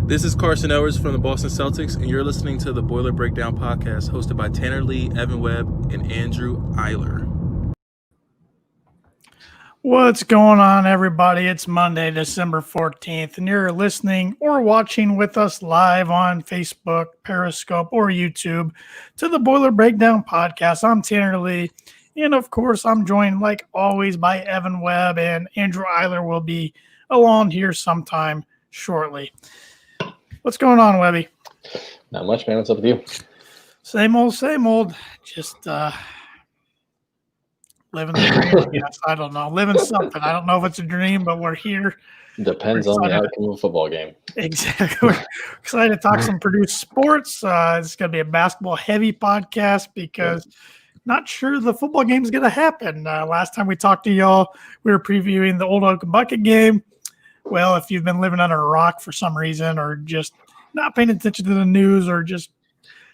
This is Carson Ellers from the Boston Celtics, and you're listening to the Boiler Breakdown podcast hosted by Tanner Lee, Evan Webb, and Andrew Eiler. What's going on, everybody? It's Monday, December 14th, and you're listening or watching with us live on Facebook, Periscope, or YouTube to the Boiler Breakdown podcast. I'm Tanner Lee, and of course, I'm joined, like always, by Evan Webb, and Andrew Eiler will be along here sometime shortly. What's going on, Webby? Not much, man. What's up with you? Same old. Just living the dream, I guess. I don't know. Living something. I don't know if it's a dream, but we're here. Depends on the outcome of a football game. Exactly. We're excited to talk some Purdue sports. It's going to be a basketball-heavy podcast because not sure the football game is going to happen. Last time we talked to y'all, we were previewing the Old Oaken Bucket game. Well, if you've been living under a rock for some reason or just not paying attention to the news or just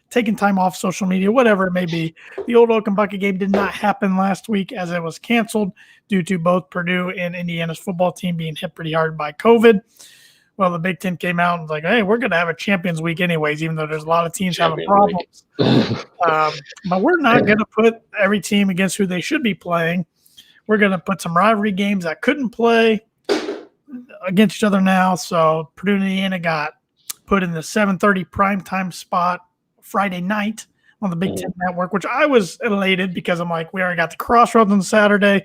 taking time off social media, whatever it may be, the Old Oaken Bucket game did not happen last week as it was canceled due to both Purdue and Indiana's football team being hit pretty hard by COVID. Well, the Big Ten came out and was like, hey, we're going to have a Champions Week anyways, even though there's a lot of teams having problems. But we're not going to put every team against who they should be playing. We're going to put some rivalry games that couldn't play against each other now. So Purdue and Indiana got put in the 7:30 primetime spot Friday night on the Big Ten Network, which I was elated because I'm like, we already got the Crossroads on Saturday.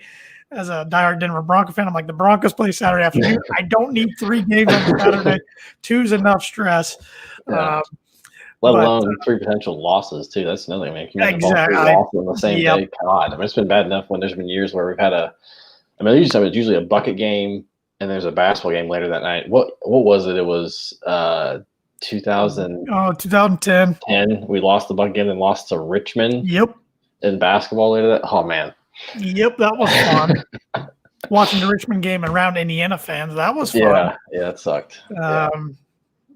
As a diehard Denver Bronco fan, I'm like, the Broncos play Saturday afternoon. I don't need 3 games on Saturday. 2's enough stress. Let alone 3 potential losses, too. That's another thing. Exactly. 3 losses on the same day. God, I mean, it's been bad enough when there's been years where we've had it's usually a bucket game and there's a basketball game later that night. What was it? It was 2010. We lost the bucket game and lost to Richmond. Yep. In basketball later that. Oh man. Yep, that was fun. Watching the Richmond game around Indiana fans, that was fun. Yeah, it sucked.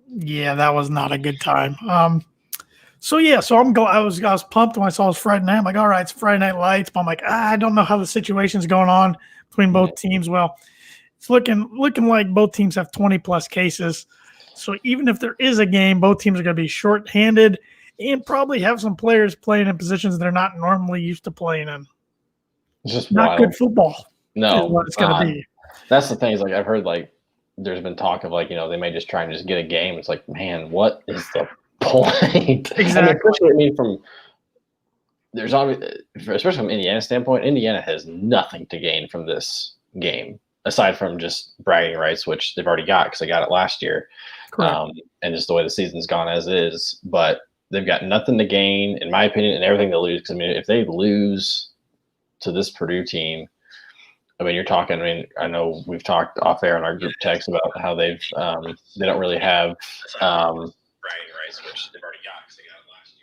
Yeah, that was not a good time. So I'm I was pumped when I saw it was Friday night. I'm like, all right, it's Friday Night Lights. But I'm like, I don't know how the situation's going on between both teams. Well, it's looking like both teams have 20-plus cases. So even if there is a game, both teams are going to be shorthanded and probably have some players playing in positions they're not normally used to playing in. It's just not good football. No, is what it's going to be. That's the thing. Is like I've heard there's been talk of they may just try and just get a game. It's like, man, what is the point? Exactly. There's obviously, especially from Indiana's standpoint, Indiana has nothing to gain from this game aside from just bragging rights, which they've already got because they got it last year, and just the way the season's gone as is. But they've got nothing to gain, in my opinion, and everything to lose. Because if they lose to this Purdue team, you're talking. I know we've talked off air in our group text about how they don't really have bragging rights, which they've already got because they got it last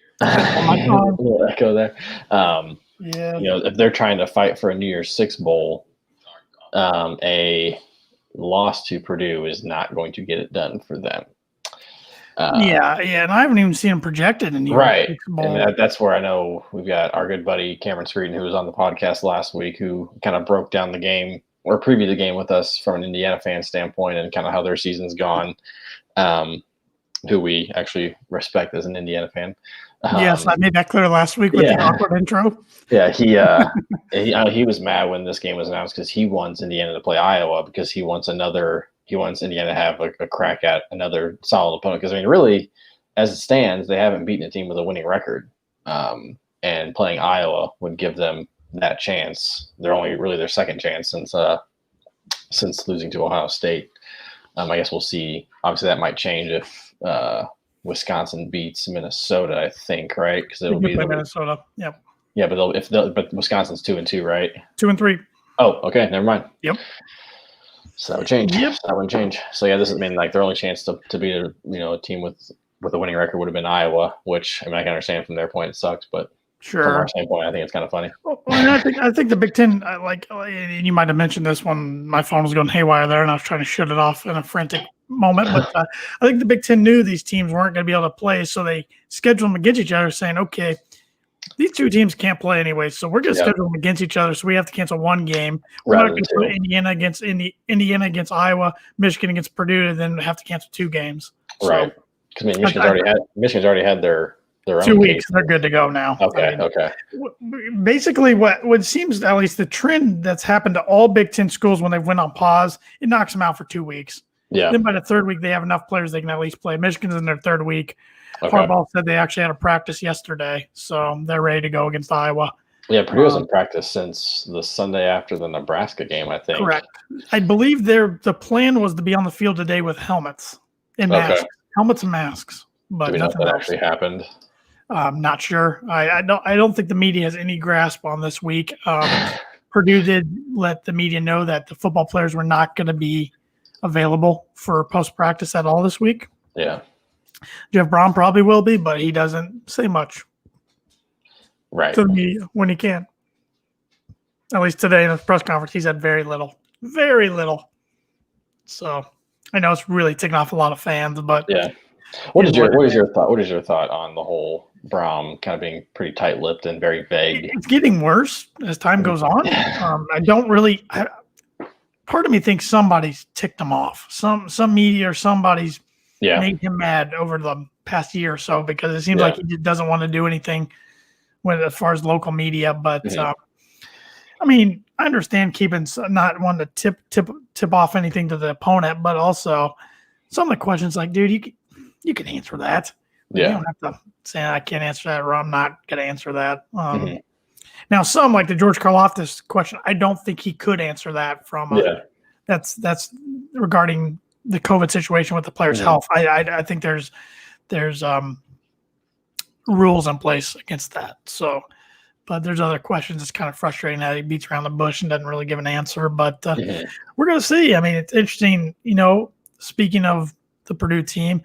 year. Go there. If they're trying to fight for a New Year's Six bowl, a loss to Purdue is not going to get it done for them. And I haven't even seen them projected in the right. And that's where I know we've got our good buddy Cameron Screeden, who was on the podcast last week, who kind of broke down the game or previewed the game with us from an Indiana fan standpoint and kind of how their season's gone, who we actually respect as an Indiana fan. Yes, I made that clear last week with the awkward intro. Yeah, he was mad when this game was announced because he wants Indiana to play Iowa because he wants Indiana to have a crack at another solid opponent. Because really, as it stands, they haven't beaten a team with a winning record, and playing Iowa would give them that chance. They're only really their second chance since losing to Ohio State. I guess we'll see. Obviously, that might change if Wisconsin beats Minnesota, I think, right? Because it'll be Minnesota. Yep. Yeah, but Wisconsin's 2-2, right? 2-3. Oh, okay, never mind. Yep. So that would change. Yep. That would change. So this is their only chance to beat a team with a winning record would have been Iowa, which I can understand from their point it sucks, but sure. From our standpoint, I think it's kind of funny. Well, I think the Big Ten, you might have mentioned this when my phone was going haywire there, and I was trying to shut it off in a frantic moment. But I think the Big Ten knew these teams weren't going to be able to play, so they scheduled them against each other, saying, "Okay, these two teams can't play anyway, so we're just scheduling them against each other. So we have to cancel one game. We're not going to put Indiana against Iowa, Michigan against Purdue, and then have to cancel 2 games." So, right. Because I mean, Michigan's already had their 2 own weeks. case. They're good to go now. Okay. Okay. Basically, what seems, at least the trend that's happened to all Big Ten schools when they went on pause, it knocks them out for 2 weeks. Yeah. Then by the third week, they have enough players they can at least play. Michigan's in their third week. Okay. Harbaugh said they actually had a practice yesterday, so they're ready to go against Iowa. Yeah, Purdue hasn't practiced since the Sunday after the Nebraska game, I think. Correct. I believe the plan was to be on the field today with helmets and masks. Okay. Helmets and masks, but Do we know if nothing that else. actually happened? I'm not sure. I don't think the media has any grasp on this week. Purdue did let the media know that the football players were not going to be available for post practice at all this week. Yeah. Jeff Brown probably will be, but he doesn't say much Right. to the media when he can. At least today in the press conference, he said very little. Very little. So I know it's really ticking off a lot of fans, but Yeah. What is your thought? What is your thought on the whole Brown kind of being pretty tight-lipped and very vague? it's getting worse as time goes on. I don't really. Part of me thinks somebody's ticked him off. Some media or somebody's made him mad over the past year or so, because it seems like he just doesn't want to do anything as far as local media. But I mean, I understand keeping not wanting to tip off anything to the opponent, but also some of the questions like, dude, you can answer that. You don't have to say I can't answer that, or I'm not going to answer that. Now, some like the George Karlaftis question, I don't think he could answer that from. That's regarding the COVID situation with the players' health. I think there's rules in place against that. So, but there's other questions. It's kind of frustrating that he beats around the bush and doesn't really give an answer. But we're going to see. I mean, it's interesting. Speaking of the Purdue team,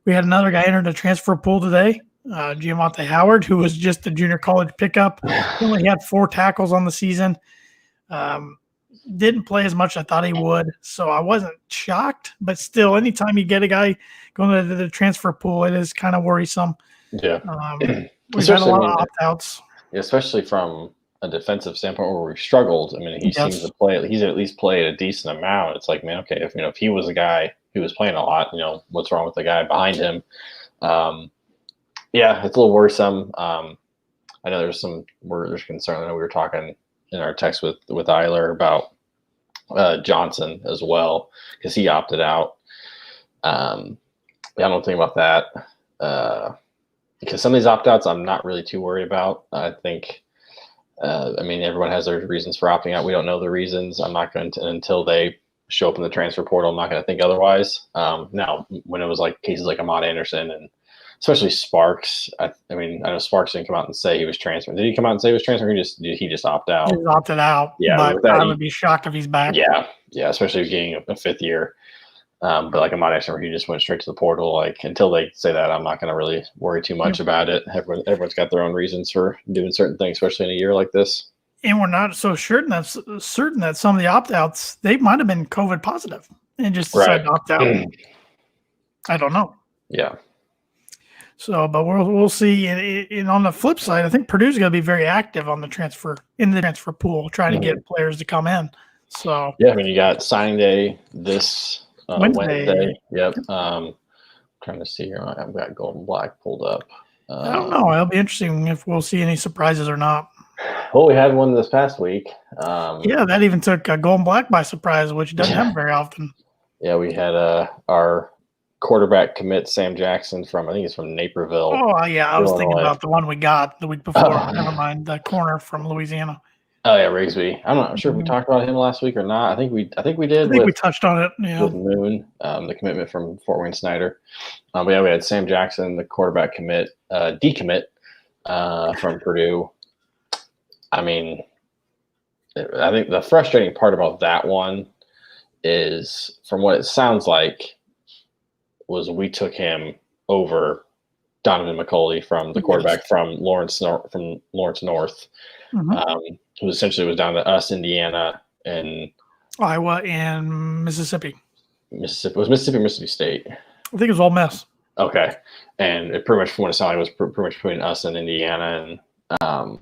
we had another guy enter the transfer pool today, Giamante Howard, who was just a junior college pickup. He only had 4 tackles on the season. Didn't play as much as I thought he would, so I wasn't shocked. But still, anytime you get a guy going to the transfer pool, it is kind of worrisome. Yeah. We've had a lot of opt-outs. Especially from a defensive standpoint where we've struggled. I mean, he seems to play. He's at least played a decent amount. It's like, man, okay, if he was a guy who was playing a lot, what's wrong with the guy behind him? It's a little worrisome. I know there's concern. I know we were talking in our text with Eiler about Johnson as well, because he opted out. I don't think about that. Because some of these opt-outs I'm not really too worried about. I think, everyone has their reasons for opting out. We don't know the reasons. I'm not going to, until they show up in the transfer portal, I'm not going to think otherwise. Now, when it was like cases like Ahmad Anderson and especially Sparks, I know Sparks didn't come out and say he was transferring. Did he come out and say he was transferring, or did he just opt out? He opted out. Yeah, but I would be shocked if he's back. Yeah, especially being a fifth year. But like Ahmad Anderson, he just went straight to the portal. Like, until they say that, I'm not going to really worry too much about it. Everyone's got their own reasons for doing certain things, especially in a year like this. And we're not so certain that some of the opt-outs, they might have been COVID positive and just decided to opt out. I don't know. Yeah. So, but we'll see. And on the flip side, I think Purdue's going to be very active on the transfer pool, trying to get players to come in. So you got signing day this Wednesday. Yep. Trying to see here. I've got Gold and Black pulled up. I don't know. It'll be interesting if we'll see any surprises or not. Well, we had one this past week. That even took Gold and Black by surprise, which doesn't happen very often. Yeah, we had our quarterback commit, Sam Jackson, I think he's from Naperville. Oh, yeah. I was thinking about the one we got the week before. Never mind. The corner from Louisiana. Oh, yeah, Rigsby. I'm not sure if we talked about him last week or not. I think we did. I think we touched on it. Yeah. With Moon, the commitment from Fort Wayne Snyder. But yeah, we had Sam Jackson, the quarterback commit, decommit from Purdue. I mean, I think the frustrating part about that one is, from what it sounds like, was we took him over Donovan McCulley from the quarterback from Lawrence North, who essentially was down to us, Indiana, and Iowa and Mississippi. Mississippi or Mississippi State? I think it was Ole Miss. Okay, and it pretty much, from what it sounded like, was pretty much between us and Indiana, and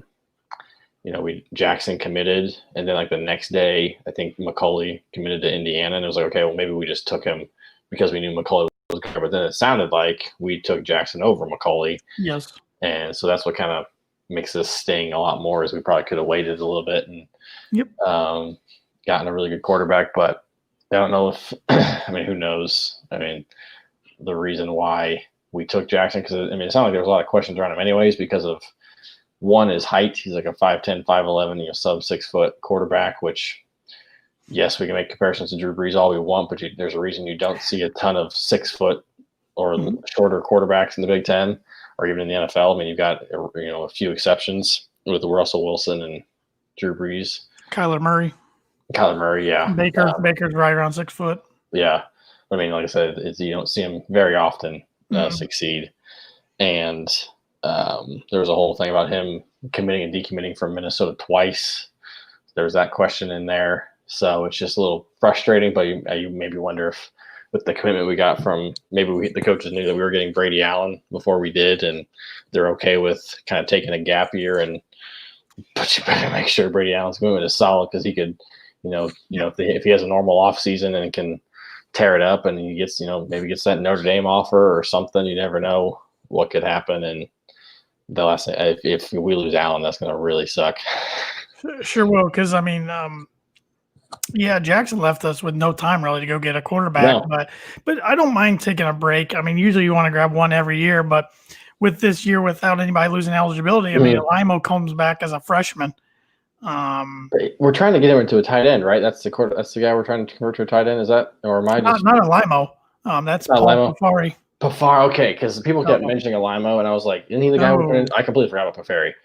Jackson committed, and then like the next day, I think McCulley committed to Indiana, and it was like, okay, well, maybe we just took him because we knew McCulley was good, but then it sounded like we took Jackson over McCauley. Yes. And so that's what kind of makes this sting a lot more, is we probably could have waited a little bit and gotten a really good quarterback. But I don't know if I mean, who knows? I mean, the reason why we took Jackson, because I mean, it sounded like there was a lot of questions around him anyways, because of one, his height. He's like a 5'10", 5'11", sub 6 foot quarterback, which, yes, we can make comparisons to Drew Brees all we want, but there's a reason you don't see a ton of 6 foot or shorter quarterbacks in the Big Ten or even in the NFL. I mean, you've got a few exceptions with Russell Wilson and Drew Brees. Kyler Murray, yeah. Baker's right around 6 foot. Yeah. I mean, like I said, you don't see him very often succeed. And there was a whole thing about him committing and decommitting from Minnesota twice. There was that question in there. So it's just a little frustrating, but you maybe wonder if with the commitment we got from the coaches knew that we were getting Brady Allen before we did, and they're okay with kind of taking a gap year. But you better make sure Brady Allen's commitment is solid, because he could, if he has a normal off season and can tear it up and he gets, maybe gets that Notre Dame offer or something, you never know what could happen. And the last thing, if we lose Allen, that's going to really suck. Sure will, because I mean, Jackson left us with no time really to go get a quarterback, but I don't mind taking a break. I mean, usually you want to grab one every year, but with this year, without anybody losing eligibility, I mean, Limo comes back as a freshman. We're trying to get him into a tight end, right? That's the guy we're trying to convert to a tight end. Is that, or am I just not a Limo? That's Paul Pafari. Pafari, okay, because people kept mentioning a Limo, and I was like, isn't he the guy? I completely forgot about Pafari.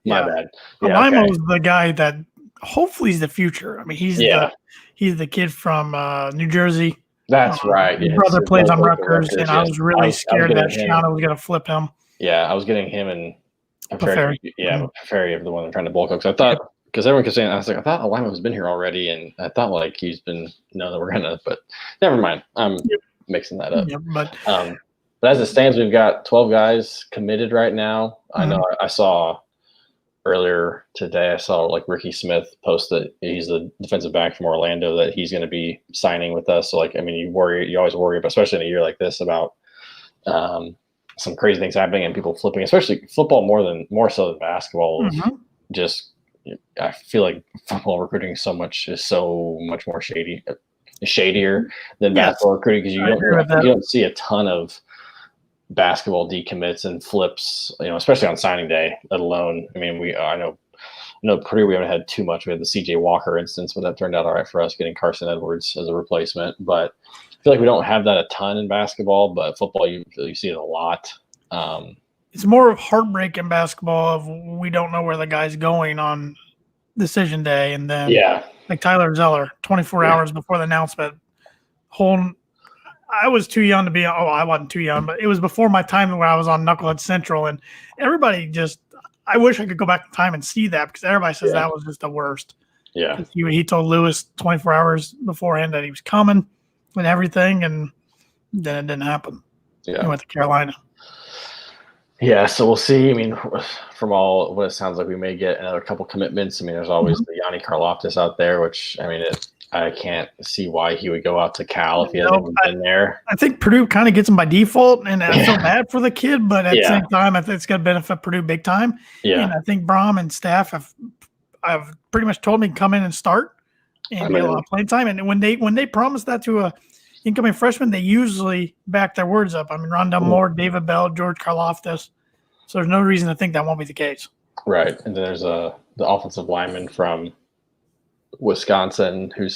My bad. Yeah, Limo is the guy that hopefully is the future. I mean, he's the kid from New Jersey. That's right. His brother plays on Rutgers, and I was really scared that Shiano was going to flip him. Yeah, I was getting him and Pafari. Yeah, Pafari of the one I'm trying to bulk up, because I thought, because everyone kept saying, I was like, I thought Limo has been here already, and I thought like he's been that we're gonna, but never mind. I'm mixing that up. But as it stands, we've got 12 guys committed right now. I know I saw earlier today, like Ricky Smith post that he's the defensive back from Orlando, that he's going to be signing with us. So like, I mean, you always worry, but especially in a year like this, about some crazy things happening and people flipping, especially football more so than basketball. Just, I feel like football recruiting is so much more shadier than basketball recruiting, because you don't see a ton of basketball decommits and flips, especially on signing day, let alone, I mean, I know Purdue, we haven't had too much. We had the CJ Walker instance, but that turned out all right for us, getting Carson Edwards as a replacement. But I feel like we don't have that a ton in basketball, but football, you see it a lot. It's more of heartbreak in basketball of we don't know where the guy's going on decision day. And then like Tyler Zeller, 24 hours before the announcement, I was too young to be. I wasn't too young, but it was before my time when I was on Knucklehead Central, and everybody I wish I could go back in time and see that, because everybody says that was just the worst. Yeah. He told Lewis 24 hours beforehand that he was coming and everything, and then it didn't happen. Yeah. He went to Carolina. Yeah, so we'll see. I mean, from all what it sounds like, we may get another couple commitments. I mean, there's always the Yanni Karlaftis out there, which, I mean, I can't see why he would go out to Cal if he hasn't been there. I think Purdue kind of gets him by default, and I feel bad for the kid, but at the same time, I think it's going to benefit Purdue big time. Yeah. And I think Brom and staff have pretty much told me to come in and start and get a lot of playing time. And when they promise that to a incoming freshman, they usually back their words up. I mean, Rondell Moore, David Bell, George Karlaftis. So there's no reason to think that won't be the case. Right. And then there's the offensive lineman from Wisconsin who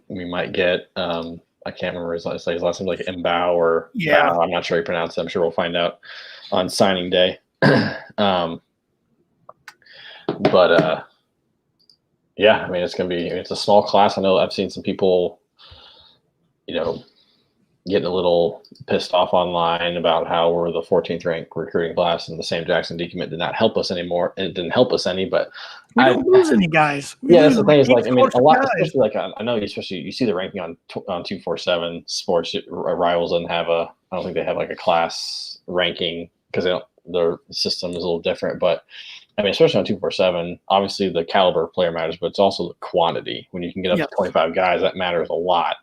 we might get. I can't remember his last name, like Mbao or Bao. I'm not sure how you pronounce it. I'm sure we'll find out on signing day. I mean, it's a small class. I know I've seen some people, getting a little pissed off online about how we're the 14th ranked recruiting class and the Sam Jackson decommit did not help us anymore. It didn't help us any, but we don't lose any guys. That's the thing. Is like, I mean, a lot, especially like I know, especially you see the ranking on 247 Sports. Rivals doesn't have I don't think they have like a class ranking, because their system is a little different. But I mean, especially on 247, obviously the caliber of player matters, but it's also the quantity. When you can get up to 25 guys, that matters a lot.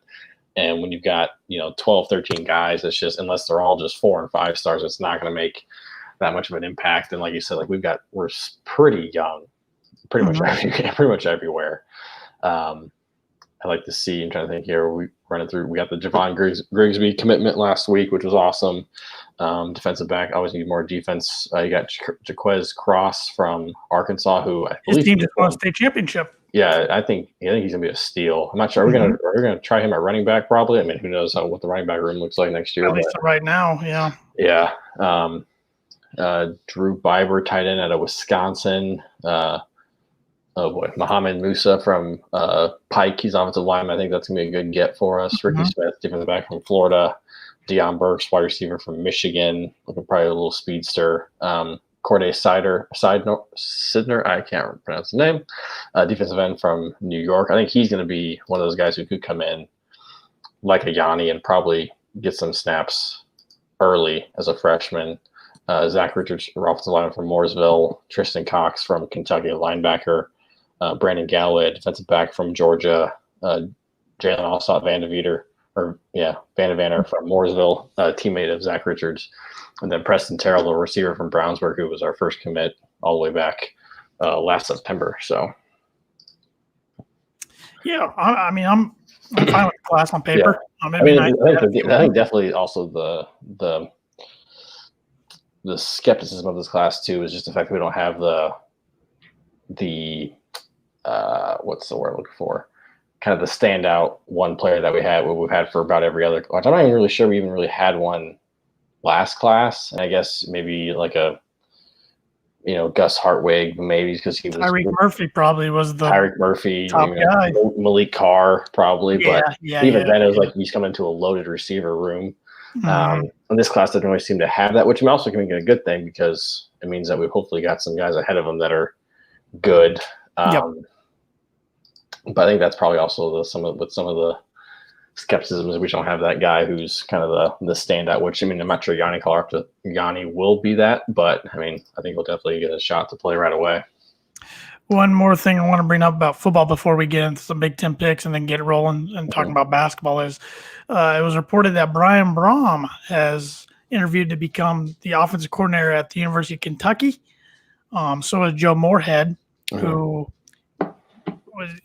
And when you've got, 12, 13 guys, it's just, unless they're all just 4 and 5 stars, it's not going to make that much of an impact. And like you said, like we're pretty young, pretty much everywhere. I like to see, I'm trying to think here, we got the Javon Grigsby commitment last week, which was awesome. Defensive back, always need more defense. You got Jaquez Cross from Arkansas, who I believe his team just won a state championship. Yeah, I think he's gonna be a steal. I'm not sure. Are we gonna try him at running back? Probably. I mean, who knows what the running back room looks like next year? At least right now, yeah. Yeah. Drew Biber, tight end out of Wisconsin. Muhammad Musa from Pike. He's offensive lineman. I think that's gonna be a good get for us. Ricky Smith, defensive back from Florida. Deion Burks, wide receiver from Michigan, looking probably a little speedster. Corday Sidner, I can't pronounce the name, defensive end from New York. I think he's going to be one of those guys who could come in like a Yanni and probably get some snaps early as a freshman. Zach Richards, offensive lineman from Mooresville. Tristan Cox from Kentucky, a linebacker. Brandon Galloway, defensive back from Georgia. Jalen Alstott Van de Vanner from Mooresville, teammate of Zach Richards. And then Preston Terrell, the receiver from Brownsburg, who was our first commit all the way back last September. So, yeah, I'm fine with the class on paper. Yeah. I think definitely also the skepticism of this class too is just the fact that we don't have the what's the word I'm looking for? Kind of the standout one player that we've had for about every other class. I'm not even really sure we even really had one last class. And I guess maybe like Gus Hartwig, maybe because he was Tyreek Murphy probably was the Tyreek Murphy, top guy. Malik Carr probably, but even then it was like he's coming into a loaded receiver room. And this class doesn't really seem to have that, which also can be a good thing because it means that we've hopefully got some guys ahead of them that are good. But I think that's probably also some of the skepticism is we don't have that guy who's kind of the standout, which, I mean, I'm not sure Yanni will be that, but I mean, I think he'll definitely get a shot to play right away. One more thing I want to bring up about football before we get into some Big Ten picks and then get rolling and talking about basketball is it was reported that Brian Brom has interviewed to become the offensive coordinator at the University of Kentucky. So is Joe Moorhead, who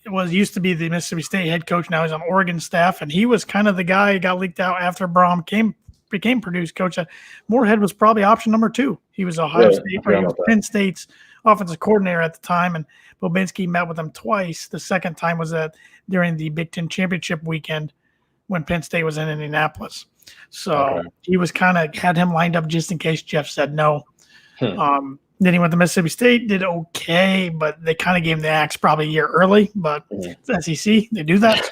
was used to be the Mississippi State head coach. Now he's on Oregon staff, and he was kind of the guy who got leaked out after Brom became Purdue's coach. Moorhead was probably option number 2. He was Penn State's offensive coordinator at the time, and Bobinski met with him twice. The second time was during the Big Ten championship weekend when Penn State was in Indianapolis. So he was kind of had him lined up just in case Jeff said no. Then he went to Mississippi State, did okay, but they kind of gave him the axe probably a year early. But it's SEC, they do that.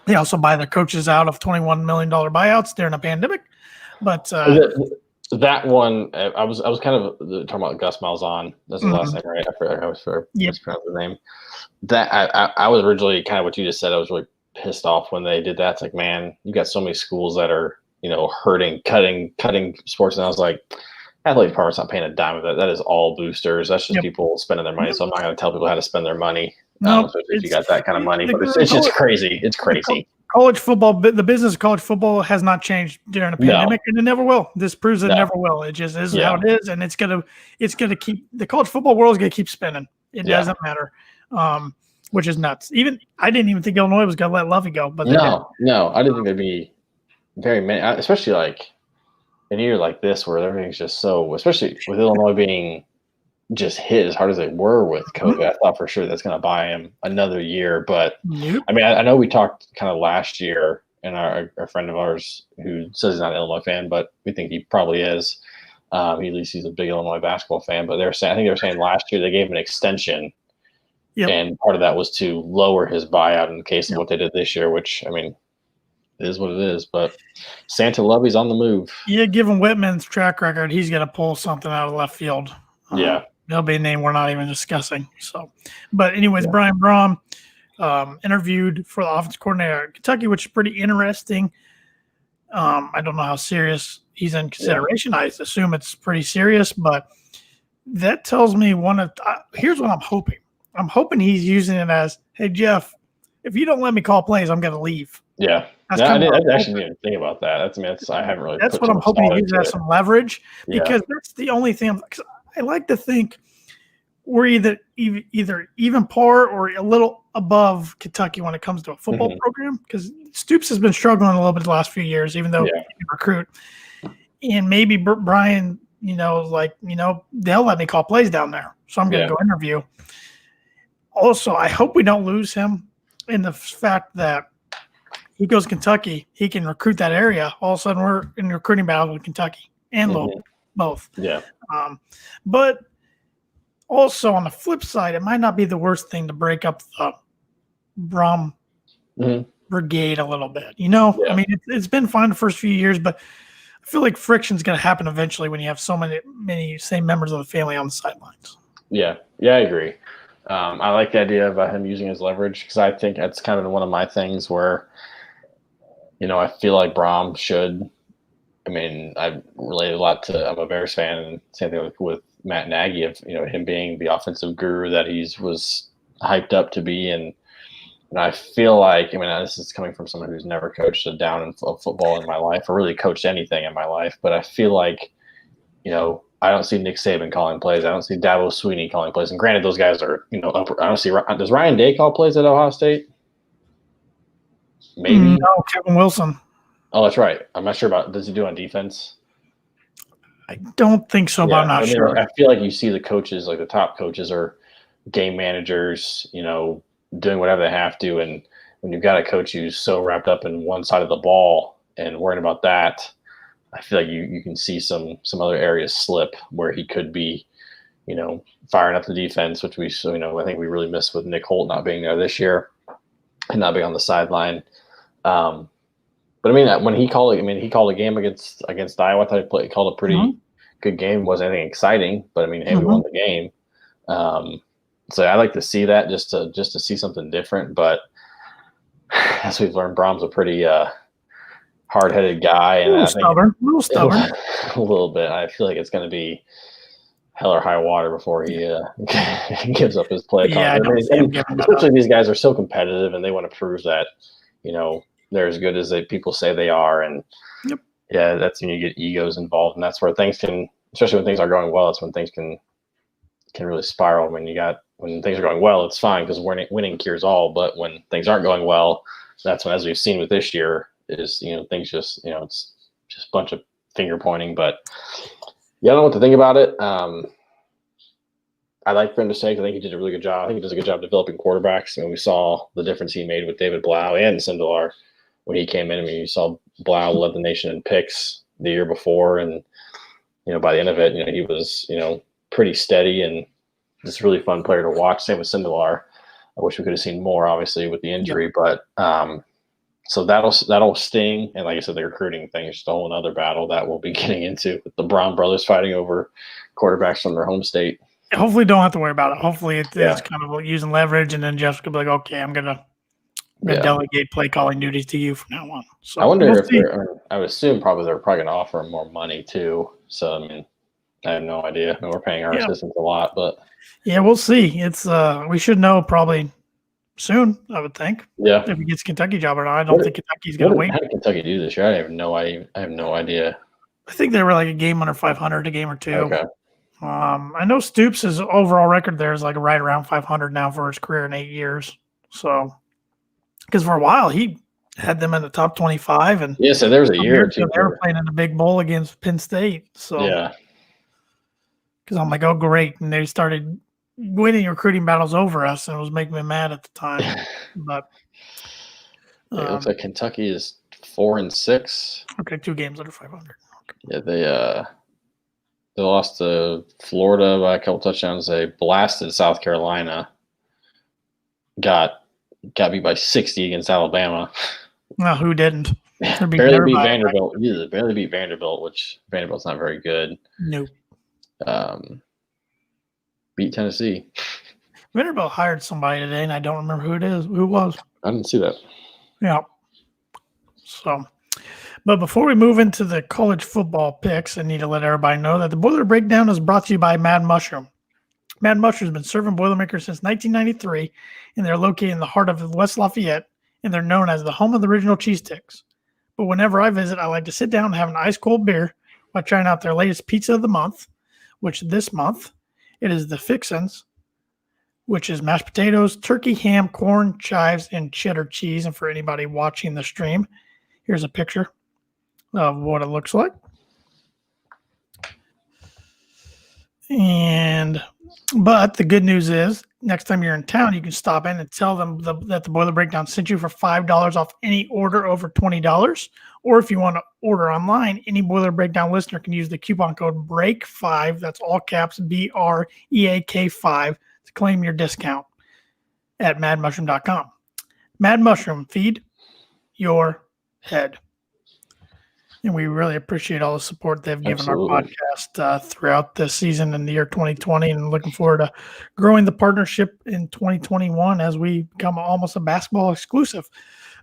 They also buy their coaches out of $21 million buyouts during a pandemic. But that one, I was kind of talking about Gus Malzahn. That's the last name, right? I was mispronounced the name. That I was originally kind of what you just said. I was really pissed off when they did that. It's like, man, you got so many schools that are hurting, cutting sports, and I was like, athletic department's not paying a dime of that. That is all boosters. That's just people spending their money. So I'm not going to tell people how to spend their money. If you got that kind of money, but it's just crazy. It's crazy. College football, the business of college football has not changed during a pandemic, and it never will. This proves it never will. It just is how it is, and it's gonna keep the college football world is gonna keep spinning. It doesn't matter, which is nuts. I didn't even think Illinois was gonna let Lovey go, but no, I didn't think there'd be very many, especially like in a year like this where everything's just so, especially with Illinois being just hit as hard as they were with COVID. I thought for sure that's going to buy him another year. But I mean, I know we talked kind of last year, and our friend of ours who says he's not an Illinois fan, but we think he probably is. At least he's a big Illinois basketball fan. But I think they were saying last year they gave him an extension, and part of that was to lower his buyout in the case of what they did this year, which, I mean, it is what it is. But Santa Lovey's on the move. Yeah, given Whitman's track record, he's going to pull something out of left field. There'll be a name we're not even discussing. So, but anyways, Brian Brom interviewed for the offensive coordinator at Kentucky, which is pretty interesting. I don't know how serious he's in consideration. I assume it's pretty serious, but that tells me here's what I'm hoping. I'm hoping he's using it as, hey, Jeff, if you don't let me call plays, I'm going to leave. Yeah. That's I kind of actually didn't think about that. I haven't really. That's put what too I'm much hoping thought to use into as it. some leverage, Yeah. because that's the only thing. Because I like to think we're either even par or a little above Kentucky when it comes to a football program. Because Stoops has been struggling a little bit the last few years, even though he can recruit. And maybe Brian, they'll let me call plays down there, so I'm going to go interview. Also, I hope we don't lose him in the fact that he goes to Kentucky, he can recruit that area. All of a sudden, we're in recruiting battle with Kentucky and Louisville, both. Yeah. But also on the flip side, it might not be the worst thing to break up the Brom brigade a little bit. I mean, it's been fine the first few years, but I feel like friction's going to happen eventually when you have so many same members of the family on the sidelines. Yeah, I agree. I like the idea about him using his leverage, because I think that's kind of one of my things where, I feel like Brom should. I mean, I relate a lot to. I'm a Bears fan, and same thing with Matt Nagy of him being the offensive guru that was hyped up to be, and I feel like, this is coming from someone who's never coached a down of football in my life, or really coached anything in my life, but I feel like, I don't see Nick Saban calling plays. I don't see Dabo Swinney calling plays. And granted, those guys are, I don't see. Does Ryan Day call plays at Ohio State? Maybe. No, Kevin Wilson. Oh, that's right. I'm not sure about. Does he do on defense? I don't think so, but I'm not sure. I feel like you see the coaches, like the top coaches, are game managers. Doing whatever they have to, and when you've got a coach who's so wrapped up in one side of the ball and worrying about that, I feel like you can see some other areas slip where he could be, firing up the defense, which I think we really missed with Nick Holt not being there this year and not being on the sideline. But when he called he called a game against Iowa. I thought he called a pretty good game. Wasn't anything exciting, but we won the game. So I like to see that just to see something different. But as we've learned, Brom's a pretty hard-headed guy, and a little stubborn. A little bit. I feel like it's going to be hell or high water before he gives up his play. Yeah, especially these guys are so competitive, and they want to prove that they're as good as people say they are. And that's when you get egos involved, and that's where things can, especially when things are going well, that's when things can really spiral. When things are going well, it's fine because winning cures all. But when things aren't going well, that's when, as we've seen with this year, is things just it's just a bunch of finger pointing. But I don't know what to think about it. I like for him to say, I think he did a really good job. I think he does a good job developing quarterbacks. We saw the difference he made with David Blau and Sindelar when he came in. You saw Blau led the nation in picks the year before, and by the end of it, he was pretty steady and just a really fun player to watch. Same with Sindelar. I wish we could have seen more, obviously, with the injury, but so that'll sting. And like I said, the recruiting thing is just a whole another battle that we'll be getting into with the Brown brothers fighting over quarterbacks from their home state. Hopefully, don't have to worry about it. Hopefully, it's kind of using leverage, and then Jeff's gonna be like, "Okay, I'm gonna delegate play calling duties to you from now on." So I wonder if I would assume probably they're probably gonna offer him more money too. So I have no idea. We're paying our assistants a lot, but we'll see. It's we should know probably soon, I would think. Yeah. If he gets a Kentucky job or not. I don't think Kentucky's gonna wait. How did Kentucky do this year? I have no idea. I think they were like a game under 500, a game or two. Okay. I know Stoops' overall record there is like right around 500 now for his career in 8 years. So, because for a while he had them in the top 25, and so there was a year or two they were playing in the big bowl against Penn State. So because I'm like, oh great, and they started winning recruiting battles over us, and it was making me mad at the time. But it looks like Kentucky is 4-6. Okay, 2 games under 500. Okay. Yeah, they lost to Florida by a couple touchdowns. They blasted South Carolina. Got beat by 60 against Alabama. Well, who didn't? Barely beat Vanderbilt. Right? Barely beat Vanderbilt, which Vanderbilt's not very good. Nope. Beat Tennessee. Vanderbilt hired somebody today, and I don't remember who it was. I didn't see that. Yeah. So, but before we move into the college football picks, I need to let everybody know that the Boiler Breakdown is brought to you by Mad Mushroom. Mad Mushroom's been serving Boilermakers since 1993, and they're located in the heart of West Lafayette, and they're known as the home of the original cheese sticks. But whenever I visit, I like to sit down and have an ice-cold beer while trying out their latest pizza of the month, which this month, it is the Fixins, which is mashed potatoes, turkey, ham, corn, chives, and cheddar cheese. And for anybody watching the stream, here's a picture of what it looks like. But the good news is, next time you're in town, you can stop in and tell them that the Boiler Breakdown sent you for $5 off any order over $20. Or if you want to order online, any Boiler Breakdown listener can use the coupon code BREAK5, that's all caps, BREAK5, to claim your discount at madmushroom.com. Mad Mushroom, feed your head. And we really appreciate all the support they've given our podcast throughout this season in the year 2020, and looking forward to growing the partnership in 2021 as we become almost a basketball exclusive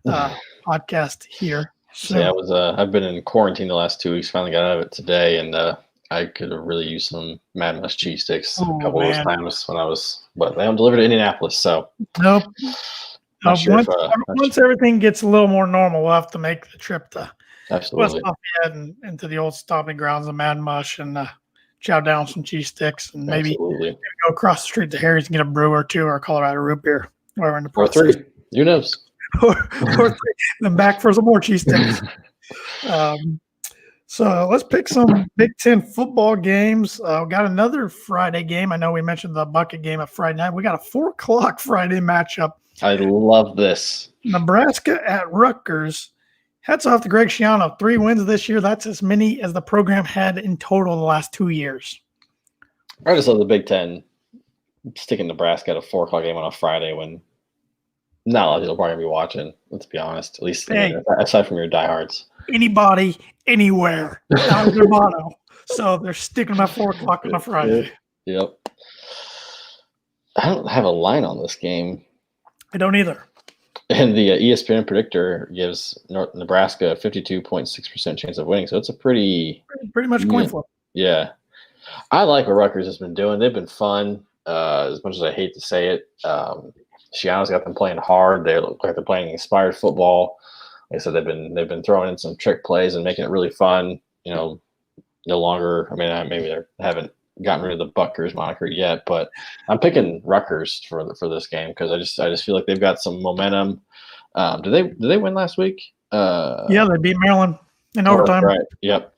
podcast here. So yeah, I've been in quarantine the last 2 weeks. Finally got out of it today, and I could have really used some Mad Mush cheese sticks a couple of those times when I was. But they haven't delivered to Indianapolis, so nope. Sure once everything gets a little more normal, we'll have to make the trip to absolutely West Lafayette and into the old stomping grounds of Mad Mush and chow down some cheese sticks, and maybe go across the street to Harry's and get a brew or two, or Colorado root beer, or in the or three. Who knows? or three. Then back for some more cheese sticks. So let's pick some Big Ten football games. We got another Friday game. I know we mentioned the bucket game at Friday night. We got a 4:00 Friday matchup. I love this. Nebraska at Rutgers. Hats off to Greg Schiano. 3 wins this year. That's as many as the program had in total the last 2 years. I just love the Big Ten sticking Nebraska at a 4:00 game on a Friday when not a lot of people are probably going to be watching. Let's be honest. At least aside from your diehards. Anybody, anywhere. That was their motto. So they're sticking them at 4:00 on a Friday. Yep. I don't have a line on this game. I don't either. And the ESPN predictor gives Nebraska a 52.6% chance of winning. So it's a pretty much coin flip. Yeah. I like what Rutgers has been doing. They've been fun, as much as I hate to say it. Schiano's got them playing hard. They look like they're playing inspired football. Like I said, they've been throwing in some trick plays and making it really fun. You know, no longer. I mean, maybe they haven't gotten rid of the Buckers moniker yet, but I'm picking Rutgers for this game because I just feel like they've got some momentum. Did they win last week? Yeah, they beat Maryland in overtime. Right. Yep.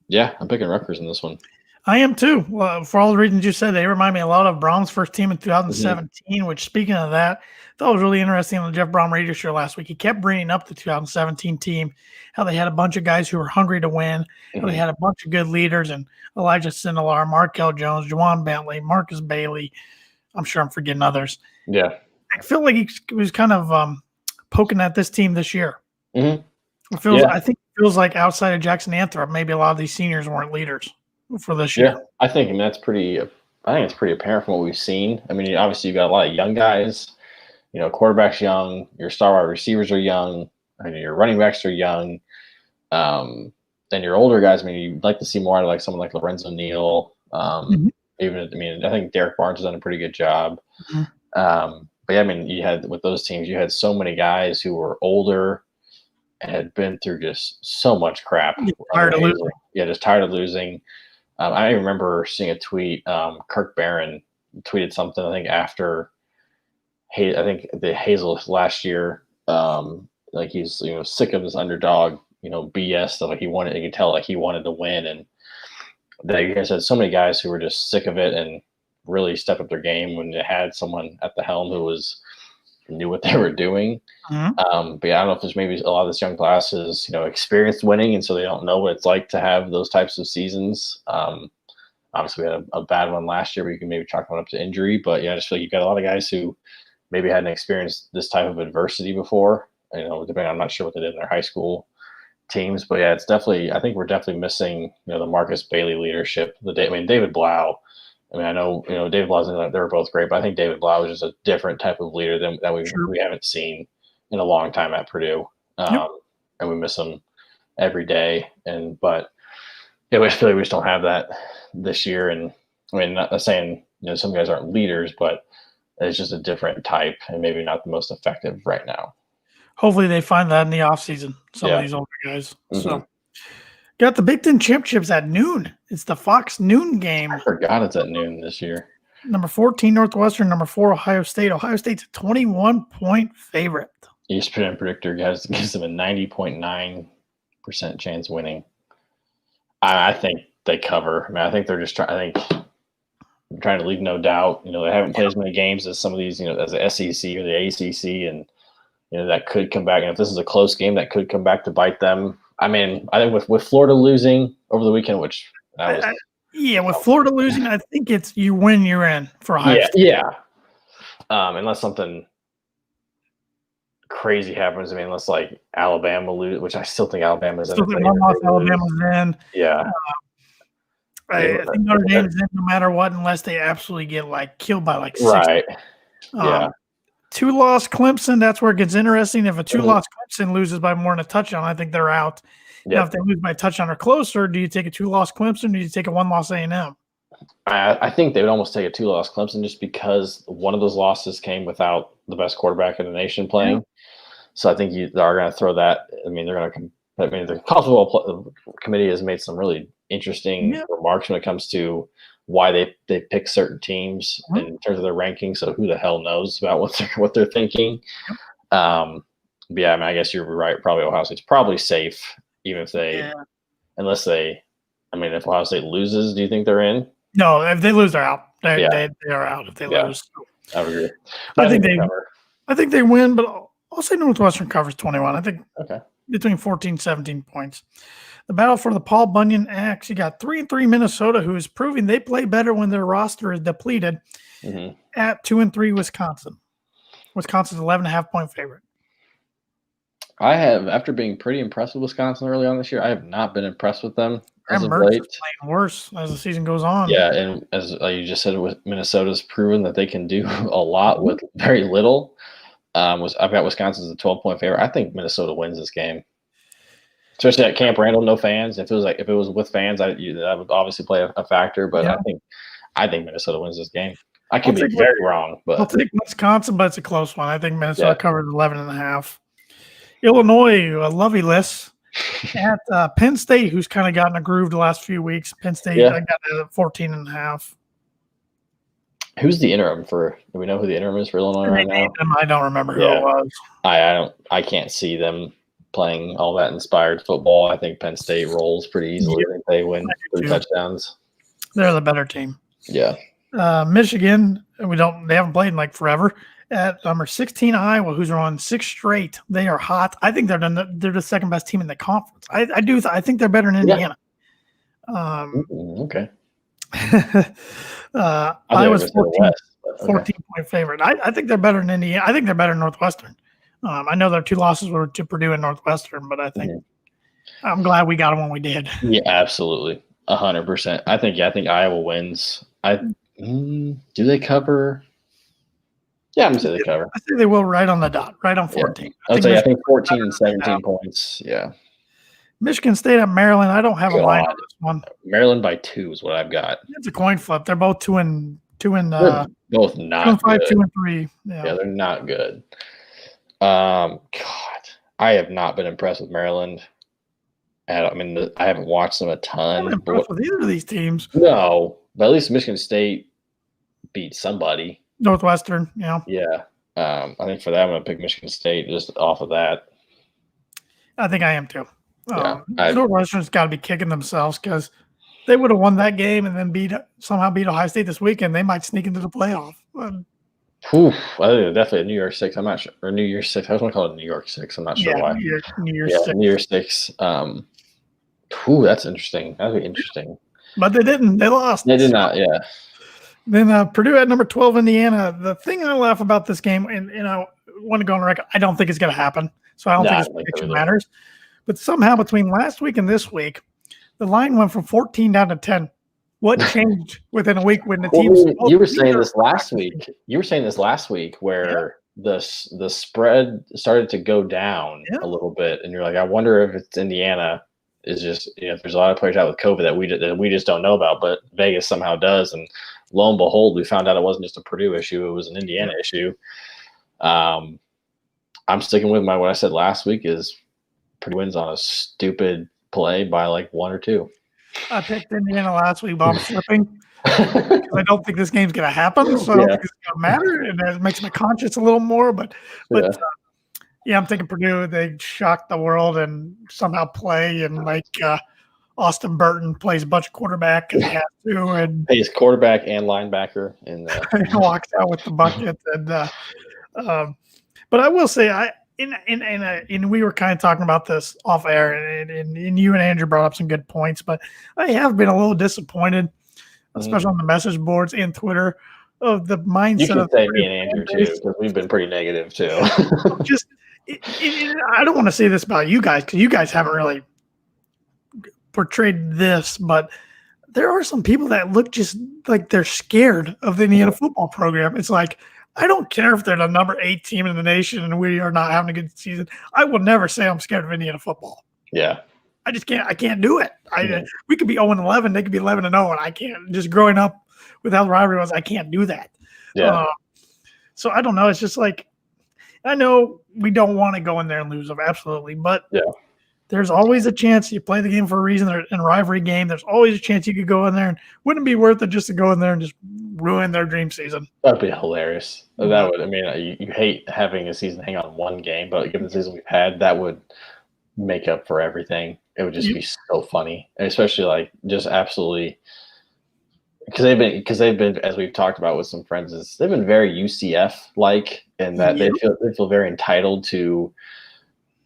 Yeah, I'm picking Rutgers in this one. I am too. Well, for all the reasons you said, they remind me a lot of Brown's first team in 2017, which, speaking of that, I thought was really interesting on the Jeff Brown radio show last week. He kept bringing up the 2017 team, how they had a bunch of guys who were hungry to win, how they had a bunch of good leaders, and Elijah Sindelar, Markel Jones, Juwan Bentley, Marcus Bailey. I'm sure I'm forgetting others. Yeah. I feel like he was kind of poking at this team this year. Mm-hmm. I think it feels like outside of Jackson Anthrop, maybe a lot of these seniors weren't leaders for this year. Yeah, I think it's pretty apparent from what we've seen. I mean, obviously you've got a lot of young guys. You know, quarterback's young. Your star wide receivers are young. I mean, your running backs are young. And your older guys. I mean, you'd like to see more out of like someone like Lorenzo Neal. I think Derek Barnes has done a pretty good job. Mm-hmm. But yeah, I mean, with those teams, you had so many guys who were older and had been through just so much crap. Tired of losing. Yeah, just tired of losing. I remember seeing a tweet. Kirk Barron tweeted something, I think, after the Hazel last year. Like he's sick of this underdog BS stuff. Like you could tell like he wanted to win, and that you guys had so many guys who were just sick of it and really stepped up their game when they had someone at the helm who knew what they were doing. Mm-hmm. But yeah, I don't know if there's maybe a lot of this young class is experienced winning, and so they don't know what it's like to have those types of seasons. Obviously, we had a bad one last year, but you can maybe chalk one up to injury. But yeah, I just feel like you've got a lot of guys who maybe hadn't experienced this type of adversity before. Depending, I'm not sure what they did in their high school teams, but yeah, I think we're definitely missing the Marcus Bailey leadership. David Blau. I mean, I know David Blau, they were both great, but I think David Blau is just a different type of leader that we haven't seen in a long time at Purdue, and we miss him every day. But yeah, we just feel like we just don't have that this year. And I mean, not saying some guys aren't leaders, but it's just a different type and maybe not the most effective right now. Hopefully they find that in the offseason, some of these older guys. So got the Big Ten Championships at noon. It's the Fox noon game. I forgot it's at noon this year. Number 14 Northwestern, number 4 Ohio State. Ohio State's a 21-point favorite. ESPN predictor gives them a 90.9% chance winning. I think they cover. I mean, I think they're just trying to leave no doubt. They haven't played as many games as some of these, as the SEC or the ACC, and that could come back. And if this is a close game, that could come back to bite them. I mean, I think with Florida losing over the weekend, which that was with Florida losing, I think it's you win, you're in for Ohio State. Yeah. Unless something crazy happens. I mean, unless like Alabama lose, which I still think Alabama's in. Alabama's in. Yeah. I think Notre Dame's in no matter what, unless they absolutely get killed by 6. Right. Yeah. 2-loss Clemson. That's where it gets interesting. If a 2-loss Clemson loses by more than a touchdown, I think they're out. Yep. Now, if they lose by a touchdown or closer, do you take a 2-loss Clemson? Or do you take a 1-loss A&M? I think they would almost take a 2-loss Clemson just because one of those losses came without the best quarterback in the nation playing. Yeah. So I think they are going to throw that. I mean, the college football committee has made some really interesting remarks when it comes to why they pick certain teams in terms of their ranking. So who the hell knows about what they're thinking? But yeah, I mean, I guess you're right. Probably Ohio State's probably safe, even if if Ohio State loses, do you think they're in? No, if they lose, they're out. They are out if they lose. I would agree. I think they win, but I'll say Northwestern covers 21. I think between 14 and 17 points. The battle for the Paul Bunyan Axe. You got 3-3 Minnesota, who is proving they play better when their roster is depleted. At 2-3 Wisconsin. Wisconsin's 11.5-point favorite. I have, after being pretty impressed with Wisconsin early on this year, I have not been impressed with them as of late. Playing worse as the season goes on. Yeah, and as you just said, Minnesota's proven that they can do a lot with very little. I've got Wisconsin as a 12-point favorite. I think Minnesota wins this game, especially at Camp Randall, no fans. If it was with fans, that would obviously play a factor. But I think Minnesota wins this game. I could be very wrong, but I'll take Wisconsin, but it's a close one. I think Minnesota covers 11.5. Illinois, Lovey-less at Penn State, who's kind of gotten a groove the last few weeks. Penn State, I got 14.5. Who's the interim for? Do we know who the interim is for Illinois right now? I don't remember who it was. I can't see them playing all that inspired football. I think Penn State rolls pretty easily. I think they win 3 touchdowns. They're the better team. Yeah. Michigan, they haven't played in forever. At number 16, Iowa, who's on 6 straight. They are hot. I think they're the second best team in the conference. I think they're better than Indiana. Okay. Iowa's 14-point favorite. I think they're better than Indiana. I think they're better than Northwestern. I know their 2 losses were to Purdue and Northwestern, but I think I'm glad we got them when we did. Yeah, absolutely, 100%. I think Iowa wins. Do they cover? Yeah, I'm gonna say they cover. I think they will right on the dot, right on 14. Yeah. I think 14 and 17 points. Yeah. Michigan State at Maryland. I don't have a line on this one. Maryland by 2 is what I've got. It's a coin flip. They're both 2 and 2 and both not 2 and 5, good. 2 and 3. Yeah, they're not good. God, I have not been impressed with Maryland. I haven't watched them a ton. I'm impressed with either of these teams. No, but at least Michigan State beat somebody. Northwestern, yeah. Yeah. I think for that, I'm going to pick Michigan State just off of that. I think I am too. Northwestern's got to be kicking themselves because they would have won that game and then somehow beat Ohio State this weekend. They might sneak into the playoff. I think definitely a New Year's 6. I'm not sure. Or New Year's 6. I was going to call it New York 6. I'm not sure why. New Year's 6. New Year's 6. That's interesting. That would be interesting. But they didn't. They lost. They did not, yeah. Then Purdue at number 12, Indiana. The thing I laugh about this game, and I want to go on the record, I don't think it's going to happen. So I don't think its prediction matters. But somehow between last week and this week, the line went from 14 down to 10. What changed within a week when the teams? You were saying this last week. You were saying this last week where the spread started to go down a little bit, and you're like, I wonder if it's Indiana is just there's a lot of players out with COVID that we just don't know about, but Vegas somehow does, and lo and behold, we found out it wasn't just a Purdue issue; it was an Indiana issue. I'm sticking with what I said last week is Purdue wins on a stupid play by like 1 or 2. I picked Indiana last week, but I'm flipping. I don't think this game's going to happen, so I don't think it's going to matter, and it makes my conscience a little more. But I'm thinking Purdue. They shock the world and somehow play, and Austin Burton plays a bunch of quarterback because he has to, and he's quarterback and linebacker, and walks out with the bucket. And but I will say, and we were kind of talking about this off air, and you and Andrew brought up some good points, but I have been a little disappointed, especially on the message boards and Twitter, of the mindset. You can of say me and Andrew too, because we've been pretty negative too. I don't want to say this about you guys because you guys haven't really portrayed this, but there are some people that look just like they're scared of the Indiana football program. It's like, I don't care if they're the number 8 team in the nation and we are not having a good season. I will never say I'm scared of Indiana football. Yeah. I just can't. I can't do it. We could be 0-11. They could be 11-0, and I can't. Just growing up with how the rivalry was, I can't do that. Yeah. So I don't know. It's just like, I know we don't want to go in there and lose them, absolutely, but there's always a chance you play the game for a reason. They're in a rivalry game. There's always a chance you could go in there, and wouldn't it be worth it just to go in there and just ruin their dream season? That'd be hilarious. That would. I mean, you hate having a season hang on one game, but given the season we've had, that would make up for everything. It would just be so funny, and especially like just absolutely because they've been as we've talked about with some friends, they've been very UCF like, and that they feel very entitled to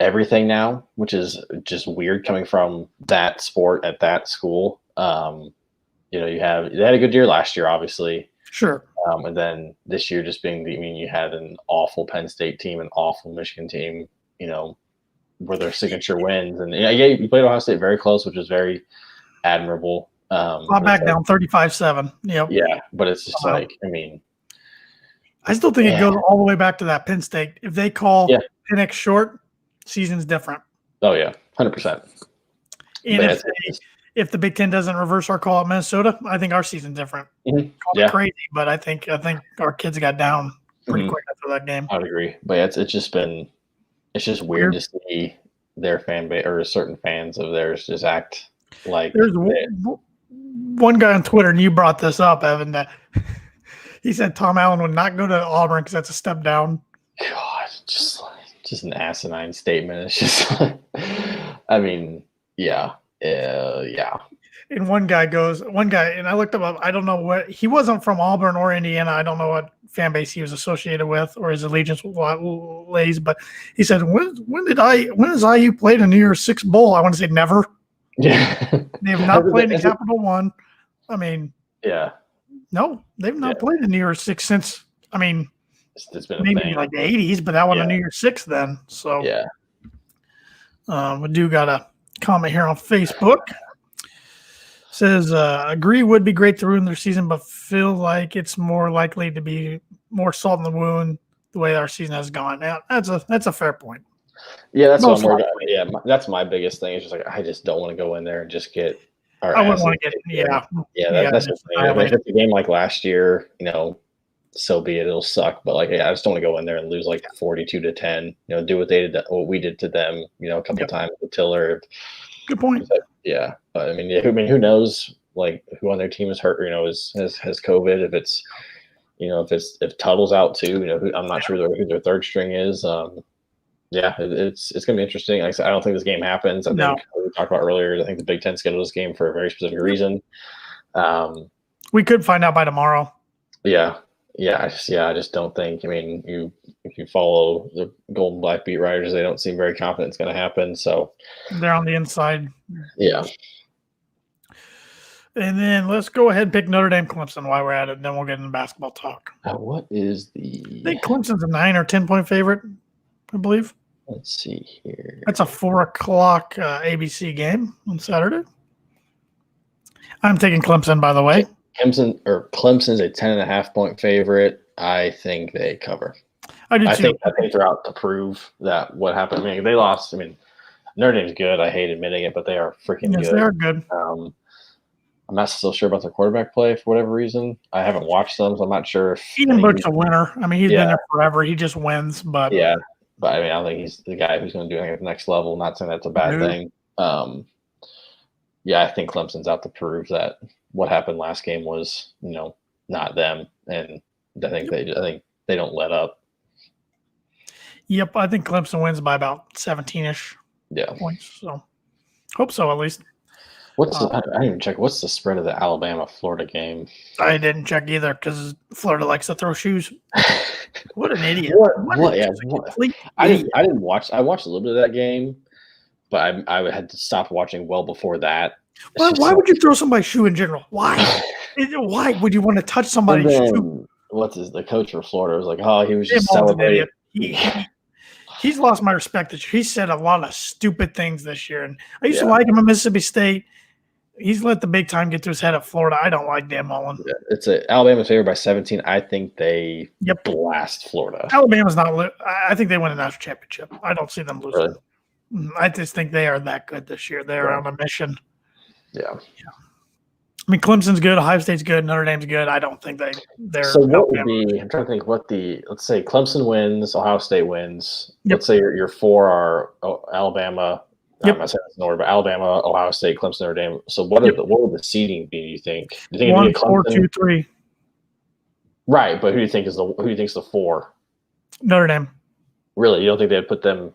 everything now, which is just weird coming from that sport at that school. They had a good year last year, obviously. Sure. And then this year just being you had an awful Penn State team, an awful Michigan team, were their signature wins. And you played Ohio State very close, which was very admirable. Back down 35-7. Yep. Yeah, but it's just I still think it goes all the way back to that Penn State. If they call Penix short, season's different. Oh yeah, 100%. And if the Big Ten doesn't reverse our call at Minnesota, I think our season's different. Mm-hmm. Crazy, but I think our kids got down pretty quick after that game. I'd agree, but it's just weird to see their fan base or certain fans of theirs just act like. There's one guy on Twitter, and you brought this up, Evan, that he said Tom Allen would not go to Auburn because that's a step down. God, just an asinine statement. It's just, I mean, yeah. And one guy, and I looked him up. I don't know what he wasn't from Auburn or Indiana. I don't know what fan base he was associated with or his allegiance lays. But he said, "When has IU played a New Year's Six bowl?" I want to say never. Yeah, they have not played in Capital One. I mean, no, they've not played in New Year's Six since. I mean, it's been maybe like the '80s, but that wasn't a New Year's Six then. So we do got a comment here on Facebook. Says, agree would be great to ruin their season, but feel like it's more likely to be more salt in the wound the way our season has gone. Now, that's a fair point. Yeah, that's what I'm worried about. Yeah, that's my biggest thing. Is just like I just don't want to go in there and just get. I wouldn't want to get. That's just me. If it's a game like last year, so be it. It'll suck, but I just don't want to go in there and lose like 42-10. Do what they did, what we did to them. A couple of times with Tiller. Good point. Yeah, but I mean, who knows? Like who on their team is hurt? Has COVID? If it's, if Tuttle's out too, I'm not sure who their third string is. It's gonna be interesting. Like I said, I don't think this game happens. I think we talked about earlier. I think the Big Ten scheduled this game for a very specific reason. We could find out by tomorrow. Yeah. I just don't think. I mean, if you follow the Golden Black beat writers, they don't seem very confident it's going to happen. So they're on the inside. Yeah. And then let's go ahead and pick Notre Dame Clemson while we're at it. Then we'll get into basketball talk. What is I think Clemson's a 9 or 10 point favorite, I believe. Let's see here. That's a 4:00 ABC game on Saturday. I'm taking Clemson, by the way. Clemson's a 10.5 point favorite. I think they cover. I do too. I think they're out to prove that what happened. I mean, they lost. I mean, Notre Dame's good. I hate admitting it, but they are freaking Yes, good. they're good. I'm not so sure about their quarterback play for whatever reason. I haven't watched them, so I'm not sure if Eden Book's a winner. I mean, he's been there forever. He just wins, but yeah. But I mean, I don't think he's the guy who's going to do anything at the next level. Not saying that's a bad thing. Yeah, I think Clemson's out to prove that what happened last game was, not them, and I think they don't let up. Yep, I think Clemson wins by about 17-ish points. So hope so at least. I didn't even check. What's the spread of the Alabama-Florida game? I didn't check either because Florida likes to throw shoes. What an idiot! I didn't watch. I watched a little bit of that game, but I had to stop watching well before that. Why would you throw somebody's shoe in general? Why? Why would you want to touch somebody's shoe? The coach for Florida was like, oh, he was just celebrating. He's lost my respect this year. He said a lot of stupid things this year, and I used to like him at Mississippi State. He's let the big time get to his head at Florida. I don't like Dan Mullen. Yeah, it's Alabama's favored by 17. I think they blast Florida. Alabama's not. I think they win a national championship. I don't see them losing. Really? I just think they are that good this year. They're on a mission. Yeah. I mean, Clemson's good. Ohio State's good. Notre Dame's good. I don't think they're. So what would be? I'm trying to think what let's say Clemson wins, Ohio State wins. Let's say your four are Alabama. I'm not saying that's in order, but Alabama, Ohio State, Clemson, Notre Dame. So what would the seeding be? Do you think? Do you think 1, 4, 2, 3. Right, but who do you think is the four? Notre Dame. Really, you don't think they'd put them?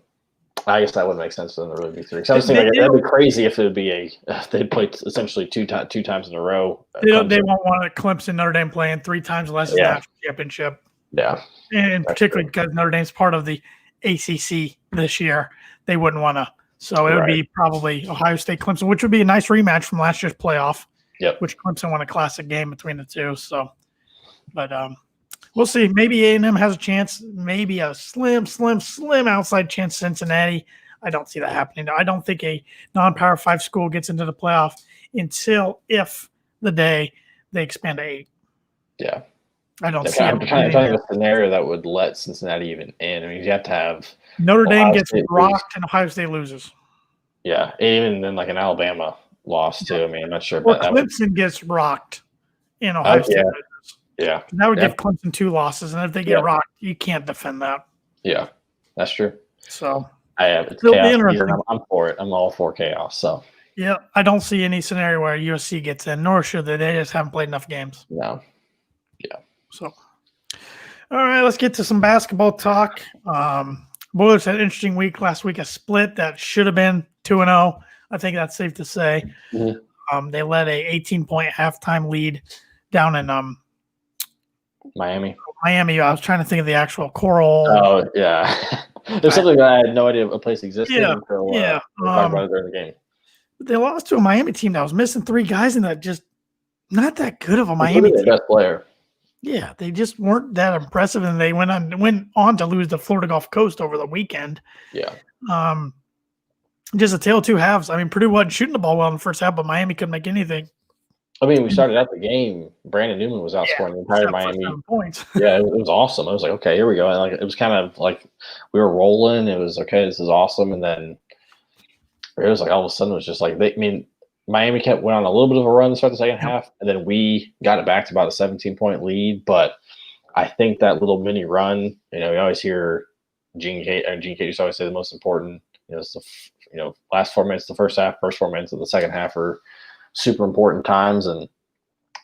I guess that wouldn't make sense for them to really be three. I was thinking that'd be crazy if if they'd played essentially two times in a row. They won't want a Clemson Notre Dame playing 3 times less than national championship. Yeah, and particularly because Notre Dame's part of the ACC this year, they wouldn't want to. So it would be probably Ohio State Clemson, which would be a nice rematch from last year's playoff. Yep. Which Clemson won a classic game between the two. So, but we'll see. Maybe A&M has a chance. Maybe a slim outside chance. Cincinnati. I don't see that happening. I don't think a non-Power 5 school gets into the playoff until the day they expand to 8. Yeah. I don't see it. I'm trying to think of a scenario that would let Cincinnati even in. I mean, you have to have Notre Dame gets rocked and Ohio State loses. Yeah, even then, like an Alabama loss too. I mean, I'm not sure. Or Clemson gets rocked and Ohio State loses. Yeah, that would give Clemson 2 losses, and if they get rocked, you can't defend that. Yeah, that's true. So it's chaos. I'm for it. I'm all for chaos. So yeah, I don't see any scenario where USC gets in, nor should they. They just haven't played enough games. No. Yeah. So, all right, let's get to some basketball talk. Boilers had an interesting week last week, a split that should have been 2-0. I think that's safe to say. Mm-hmm. They led a 18-point halftime lead down in Miami. I was trying to think of the actual Coral. Oh, yeah. There's something that I had no idea a place existed until we talked about it during the game. But they lost to a Miami team that was missing 3 guys and that just not that good of a Miami team. Best player. Yeah, they just weren't that impressive, and they went on to lose the Florida Gulf Coast over the weekend. Yeah. Just a tale of 2 halves. I mean, Purdue wasn't shooting the ball well in the first half, but Miami couldn't make anything. I mean, we started out the game. Brandon Newman was outscoring the entire Miami. Points. Yeah, it was awesome. I was like, okay, here we go. And it was kind of like we were rolling. It was okay. This is awesome. And then it was like all of a sudden it was just like Miami went on a little bit of a run to start the second half, and then we got it back to about a 17-point lead. But I think that little mini run, you always hear Gene Kate used to always say the most important, it's the last 4 minutes of the first half, first 4 minutes of the second half are super important times, and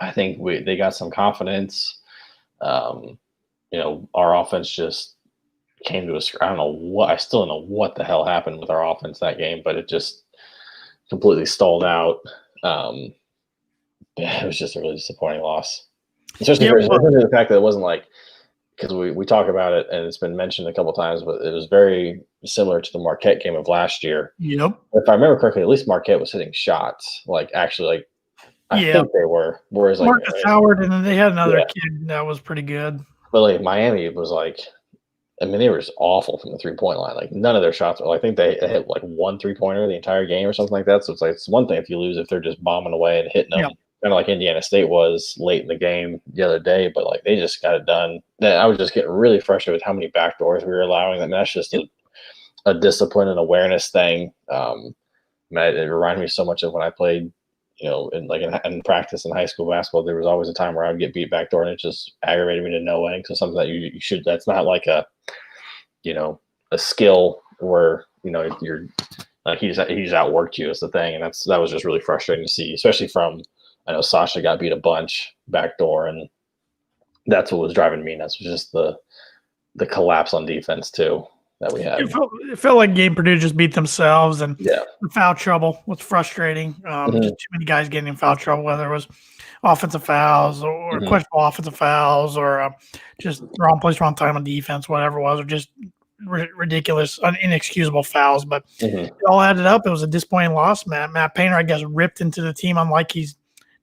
I think they got some confidence. Our offense just came to us. I still don't know what the hell happened with our offense that game, but it just completely stalled out. It was just a really disappointing loss, especially the fact that it wasn't like, because we talk about it and it's been mentioned a couple of times, but it was very similar to the Marquette game of last year. Yep. If I remember correctly, at least Marquette was hitting shots. I think they were. Whereas Marcus Howard, and then they had another kid that was pretty good. But Miami was they were just awful from the 3-point line. None of their shots were. I think they hit 1 3-pointer the entire game or something like that. So it's one thing if you lose if they're just bombing away and hitting them. Yep. Kind of like Indiana State was late in the game the other day, but they just got it done. I was just getting really frustrated with how many backdoors we were allowing. That's just a discipline and awareness thing. It reminded me so much of when I played, in practice in high school basketball. There was always a time where I would get beat backdoor, and it just aggravated me to no end. So something that you should. That's not like a skill where you're like he's outworked you is the thing, and that was just really frustrating to see, especially from. I know Sasha got beat a bunch backdoor, and that's what was driving me nuts. Was just the collapse on defense too that we had. It felt like game Purdue just beat themselves, and Yeah, the foul trouble was frustrating. Just too many guys getting in foul trouble, whether it was offensive fouls or questionable offensive fouls or just wrong place, wrong time on defense, whatever it was, or just ridiculous, inexcusable fouls. But it all added up. It was a disappointing loss. Matt Painter, I guess, ripped into the team unlike he's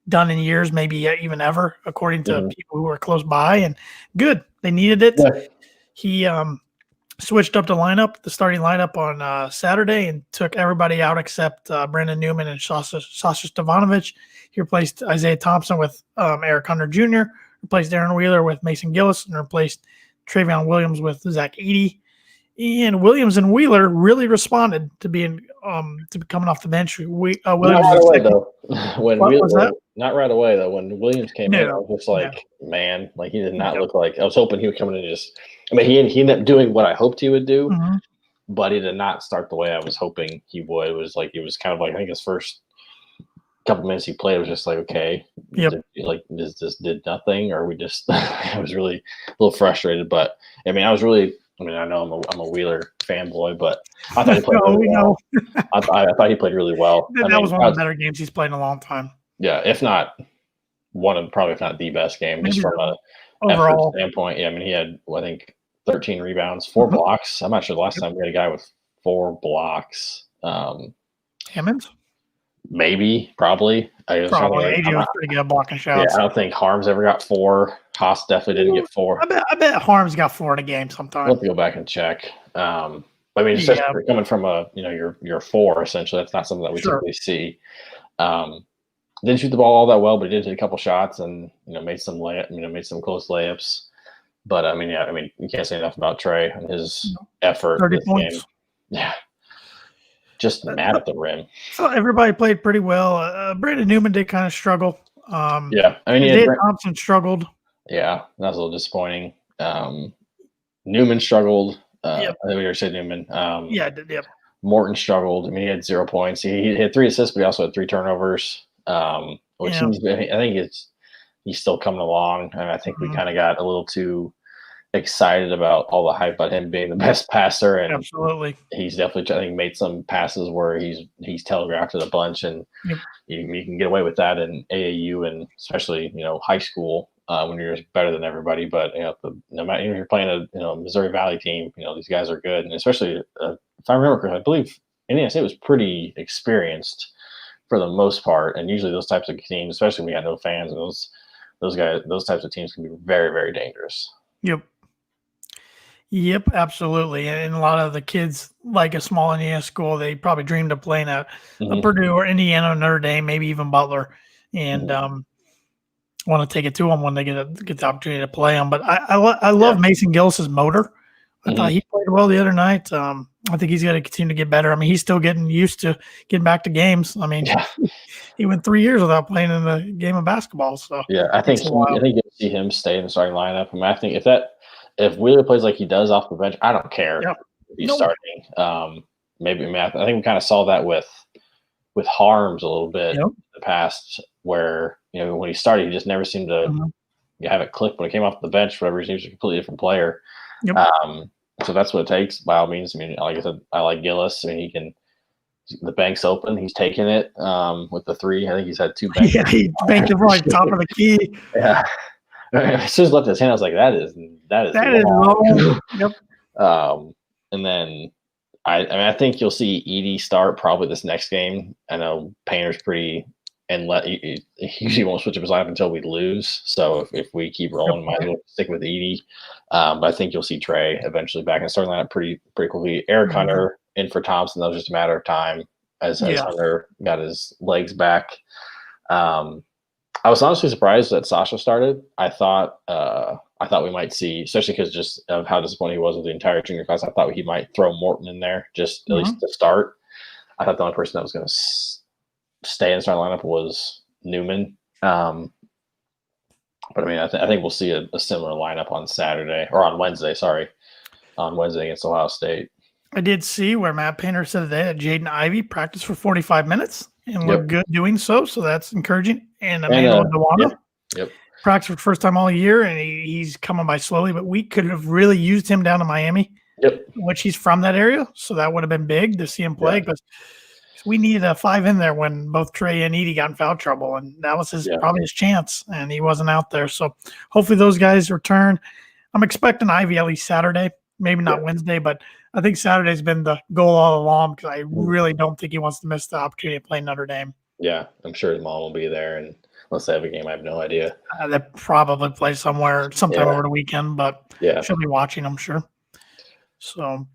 done in years, maybe even ever, according to people who were close by. And good, they needed it. Yeah. He switched up the starting lineup on Saturday, and took everybody out except Brandon Newman and Sasha Stavanovich. He replaced Isaiah Thompson with Eric Hunter Jr., replaced Aaron Wheeler with Mason Gillis, and replaced Travion Williams with Zach Edey. And Williams and Wheeler really responded to being to coming off the bench. Williams not right away though. Not right away though. When Williams came in, I was just like, man, like he did not look like. I was hoping he would come in and just. I mean, he ended up doing what I hoped he would do, but he did not start the way I was hoping he would. It was kind of like I think his first couple minutes he played was just like, okay, this did nothing, or we just. I was really a little frustrated, but I mean, I know I'm a Wheeler fanboy, but I thought he played really well. I thought he played really well. That was one of the better games he's played in a long time. Yeah, if not if not the best game, just from a overall standpoint. Yeah, I mean, he had I think 13 rebounds, 4 blocks. I'm not sure the last time we had a guy with 4 blocks. Hammonds? Maybe, probably. AJ was pretty good at blocking shots. Yeah, I don't think Harms ever got 4. Haas definitely didn't get 4. I bet Harms got 4 in a game sometime. I'll have to go back and check. I mean, especially coming from your 4 essentially. That's not something that we typically see. Didn't shoot the ball all that well, but he did hit a couple shots and made some close layups. But I mean, you can't say enough about Trey and his effort. 30 points. Game. Yeah. Just mad at the rim. So everybody played pretty well. Brandon Newman did kind of struggle. Yeah, I mean, Dave Thompson struggled. Yeah, that was a little disappointing. Newman struggled. I think we already said Newman. Yep. Morton struggled. I mean, he had 0 points. He had 3 assists, but he also had 3 turnovers. Which I think he's still coming along. And I think we kind of got a little too excited about all the hype about him being the best passer, and absolutely, he's definitely I think made some passes where he's telegraphed it a bunch, and you can get away with that in AAU and especially high school when you're better than everybody. But no matter if you're playing a Missouri Valley team, these guys are good, and especially if I remember correctly, I believe Indiana State was pretty experienced for the most part, and usually those types of teams, especially when we got no fans, and those types of teams can be very, very dangerous. Yep, absolutely. And a lot of the kids, like a small Indiana school, they probably dreamed of playing a Purdue or Indiana, Notre Dame, maybe even Butler, and want to take it to them when they get the opportunity to play them. But I love Mason Gillis's motor. I thought he played well the other night. I think he's got to continue to get better. I mean, he's still getting used to getting back to games. I mean, he went 3 years without playing in the game of basketball. So I think you'll see him stay in the starting lineup. I mean, I think if Wheeler plays like he does off the bench, I don't care if he's starting. I think we kind of saw that with Harms a little bit in the past, where when he started, he just never seemed to have it click. When he came off the bench, for whatever reason, he was a completely different player. So that's what it takes, by all means. I mean, like I said, I like Gillis. I mean, the bank's open. He's taking it with the 3. I think he's had 2 banks. Yeah, he banked it right top of the key. Yeah. As soon as he left his hand, I was like, that is low. Yep. And then I think you'll see Edey start probably this next game. I know Painter's pretty he usually won't switch up his lineup until we lose. So if we keep rolling, might as well stick with Edey. But I think you'll see Trey eventually back in the starting lineup pretty quickly. Eric Hunter in for Thompson. That was just a matter of time as Hunter got his legs back. I was honestly surprised that Sasha started. I thought I thought we might see, especially because just of how disappointed he was with the entire junior class. I thought he might throw Morton in there just at least to start. I thought the only person that was going to stay in the starting lineup was Newman. But I mean, I think we'll see a similar lineup on Saturday or on Wednesday. Sorry, on Wednesday against Ohio State. I did see where Matt Painter said today that Jaden Ivey practiced for 45 minutes and looked good doing so. So that's encouraging. And Emmanuel Dewana practiced for the first time all year, and he's coming by slowly. But we could have really used him down in Miami, which he's from that area. So that would have been big to see him play. Because we needed a 5 in there when both Trey and Edie got in foul trouble, and that was probably his chance, and he wasn't out there. So hopefully those guys return. I'm expecting Ivy at least Saturday, maybe not Wednesday, but I think Saturday's been the goal all along because I really don't think he wants to miss the opportunity to play Notre Dame. Yeah, I'm sure his mom will be there, and unless they have a game, I have no idea. They probably play somewhere sometime over the weekend, but she'll be watching, I'm sure. So.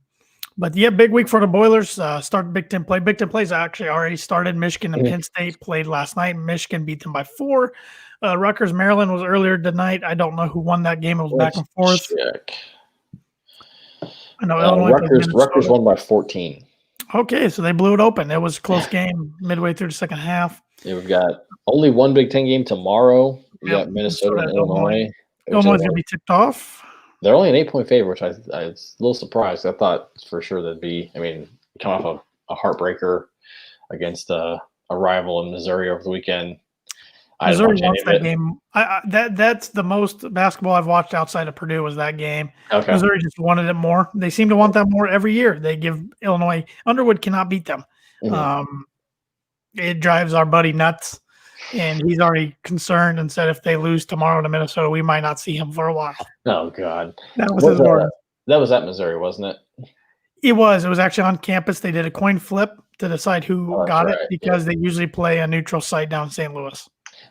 But, big week for the Boilers. Start Big Ten play. Big Ten plays actually already started. Michigan and Penn State played last night. Michigan beat them by 4. Rutgers, Maryland was earlier tonight. I don't know who won that game. It was back and forth. I know Illinois. Rutgers won by 14. Okay, so they blew it open. It was a close game midway through the second half. Yeah, we've got only one Big Ten game tomorrow. We got Minnesota and Illinois. Illinois is going to be tipped off. They're only an 8-point favorite, which I was a little surprised. I thought for sure they'd be. I mean, come off a heartbreaker against a rival in Missouri over the weekend. Missouri wants that game. That's the most basketball I've watched outside of Purdue was that game. Okay. Missouri just wanted it more. They seem to want that more every year. They give Illinois – Underwood cannot beat them. It drives our buddy nuts. And he's already concerned and said if they lose tomorrow to Minnesota, we might not see him for a while. Oh, God. That was his word. That was at Missouri, wasn't it? It was. It was actually on campus. They did a coin flip to decide who got it because they usually play a neutral site down in St. Louis.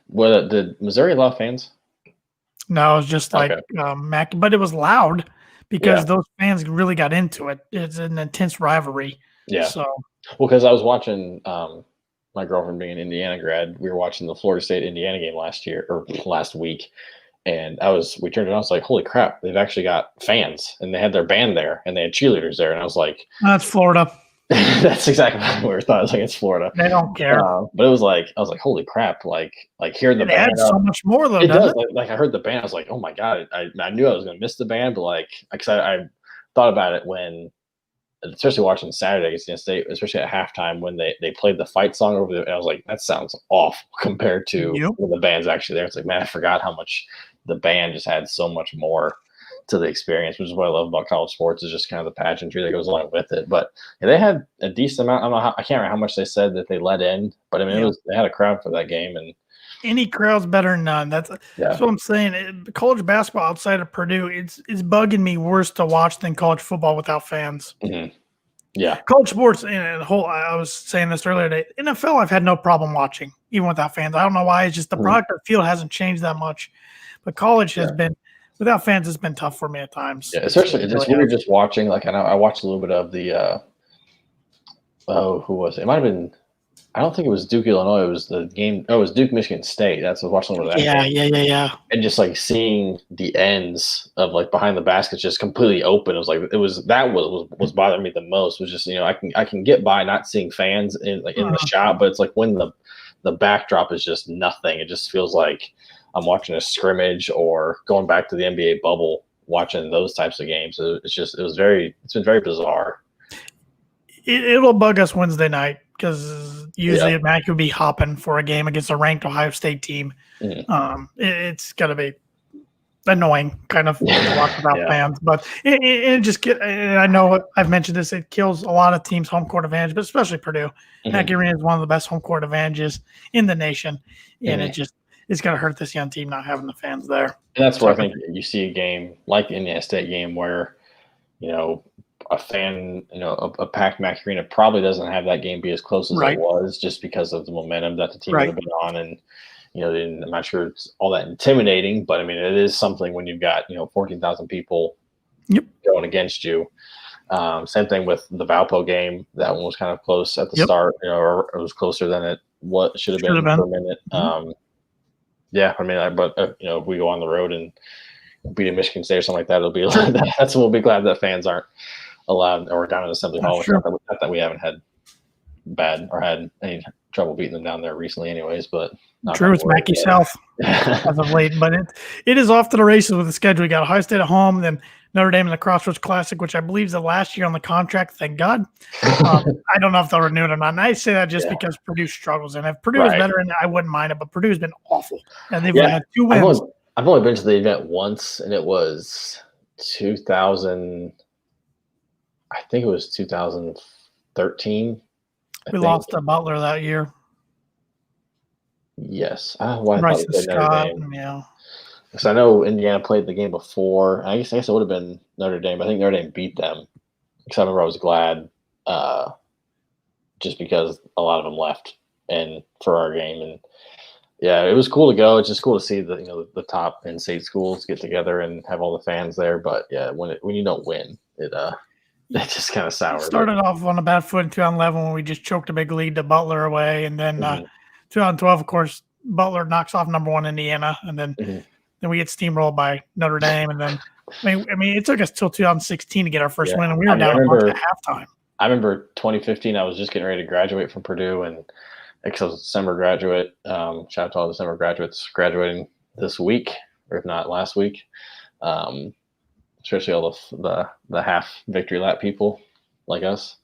Well, did Missouri allow fans? No, it was just like Mac, but it was loud because those fans really got into it. It's an intense rivalry. Yeah. So, well, because I was watching my girlfriend being an Indiana grad, we were watching the Florida State Indiana game last week. And we turned it on. I was like, holy crap, they've actually got fans and they had their band there and they had cheerleaders there. And I was like, that's Florida. That's exactly what we thought. I was like, it's Florida. They don't care. But it was like, I was like, holy crap. Like hearing the band. It adds so much more though. It does. Like I heard the band. I was like, oh my God. I knew I was going to miss the band, but I thought about it when, especially watching Saturday against Penn State, especially at halftime when they played the fight song over there. And I was like, that sounds awful compared to when the band's actually there. It's like, man, I forgot how much the band just had so much more to the experience, which is what I love about college sports is just kind of the pageantry that goes along with it. But they had a decent amount. I can't remember how much they said that they let in, but I mean, they had a crowd for that game, and any crowd's better than none. That's what I'm saying. College basketball outside of Purdue, it's bugging me worse to watch than college football without fans. Mm-hmm. Yeah, college sports in a whole. I was saying this earlier today. NFL, I've had no problem watching even without fans. I don't know why. It's just the product of the field hasn't changed that much, but college has been. Without fans, it's been tough for me at times. Yeah, especially we were just watching. Like I watched a little bit of the. Who was it? It might have been. I don't think it was Duke, Illinois. It was the game. Oh, it was Duke, Michigan State. That's what I was watching over that. Yeah. And just like seeing the ends of like behind the baskets just completely open. It was like that was bothering me the most. Was just I can get by not seeing fans in the shot, but it's like when the backdrop is just nothing. It just feels like I'm watching a scrimmage or going back to the NBA bubble, watching those types of games. It's been very bizarre. It'll bug us Wednesday night because usually Mac would be hopping for a game against a ranked Ohio State team. Mm-hmm. It's got to be annoying kind of to watch without fans, but it just and I know I've mentioned this, it kills a lot of teams' home court advantage, but especially Purdue. Mackey Arena is one of the best home court advantages in the nation, and it's going to hurt this young team not having the fans there. And that's where I think you see a game like the Indiana State game where, a fan, a packed Mackey Arena probably doesn't have that game be as close as it was just because of the momentum that the team would have been on. And, I'm not sure it's all that intimidating, but I mean, it is something when you've got, 14,000 people going against you. Same thing with the Valpo game. That one was kind of close at the start, or it was closer than it should have been for a minute. Yeah, I mean, but we go on the road and beating Michigan State or something like that, it'll be that's when we'll be glad that fans aren't allowed or down at Assembly Hall. Sure. Not that we haven't had bad or had any trouble beating them down there recently, anyways. But true, it's Mackey South as of late, but it is off to the races with the schedule. We got Ohio State at home, then Notre Dame in the Crossroads Classic, which I believe is the last year on the contract. Thank God. I don't know if they'll renew it or not. And I say that just because Purdue struggles, and if Purdue is better, I wouldn't mind it. But Purdue's been awful, and they've had 2 wins. I've only been to the event once, and it was 2000. I think it was 2013. We lost to Butler that year. Yes. Rice and Scott. Yeah. Because I know Indiana played the game before. I guess it would have been Notre Dame. I think Notre Dame beat them. Because I remember I was glad just because a lot of them left and for our game. And yeah, it was cool to go. It's just cool to see the top in-state schools get together and have all the fans there. But yeah, when you don't win, it just kind of sour. Started off on a bad foot in 2011 when we just choked a big lead to Butler away, and then 2012, of course, Butler knocks off number 1 Indiana, and then we get steamrolled by Notre Dame, and then I mean it took us till 2016 to get our first win, and we were down a bunch at halftime. I remember 2015. I was just getting ready to graduate from Purdue, and because I was a December graduate, shout out to all the December graduates graduating this week, or if not last week. Especially all the half victory lap people like us.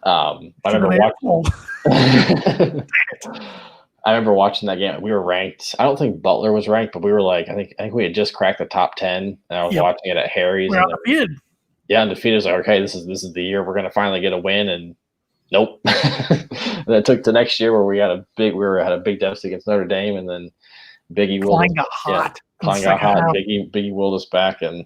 I remember watching that game. We were ranked. I don't think Butler was ranked, but we were like, I think we had just cracked the top 10, and I was watching it at Harry's. We're undefeated. Yeah, undefeated. Was like, okay, this is the year we're going to finally get a win, and nope. And it took the next year where we had a big deficit against Notre Dame, and then Biggie Klein got hot. Biggie willed us back, and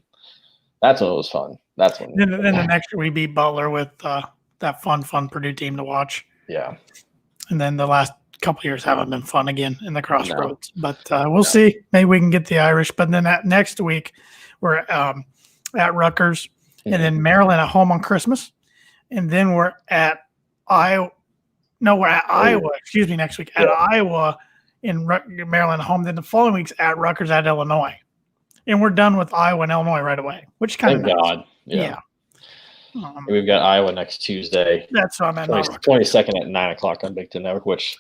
that's when it was fun. That's when. Then the next year we beat Butler with that fun Purdue team to watch. Yeah. And then the last couple of years haven't been fun again in the Crossroads. No. But we'll see. Maybe we can get the Irish. But then next week we're at Rutgers, and then Maryland at home on Christmas, and then we're at Iowa. No, we're at Iowa. Excuse me. Next week at Iowa in Maryland at home. Then the following week's at Rutgers at Illinois. And we're done with Iowa and Illinois right away, which kind of Thank God. Yeah. We've got Iowa next Tuesday. That's what I meant. 22nd at 9 o'clock on Big Ten Network, which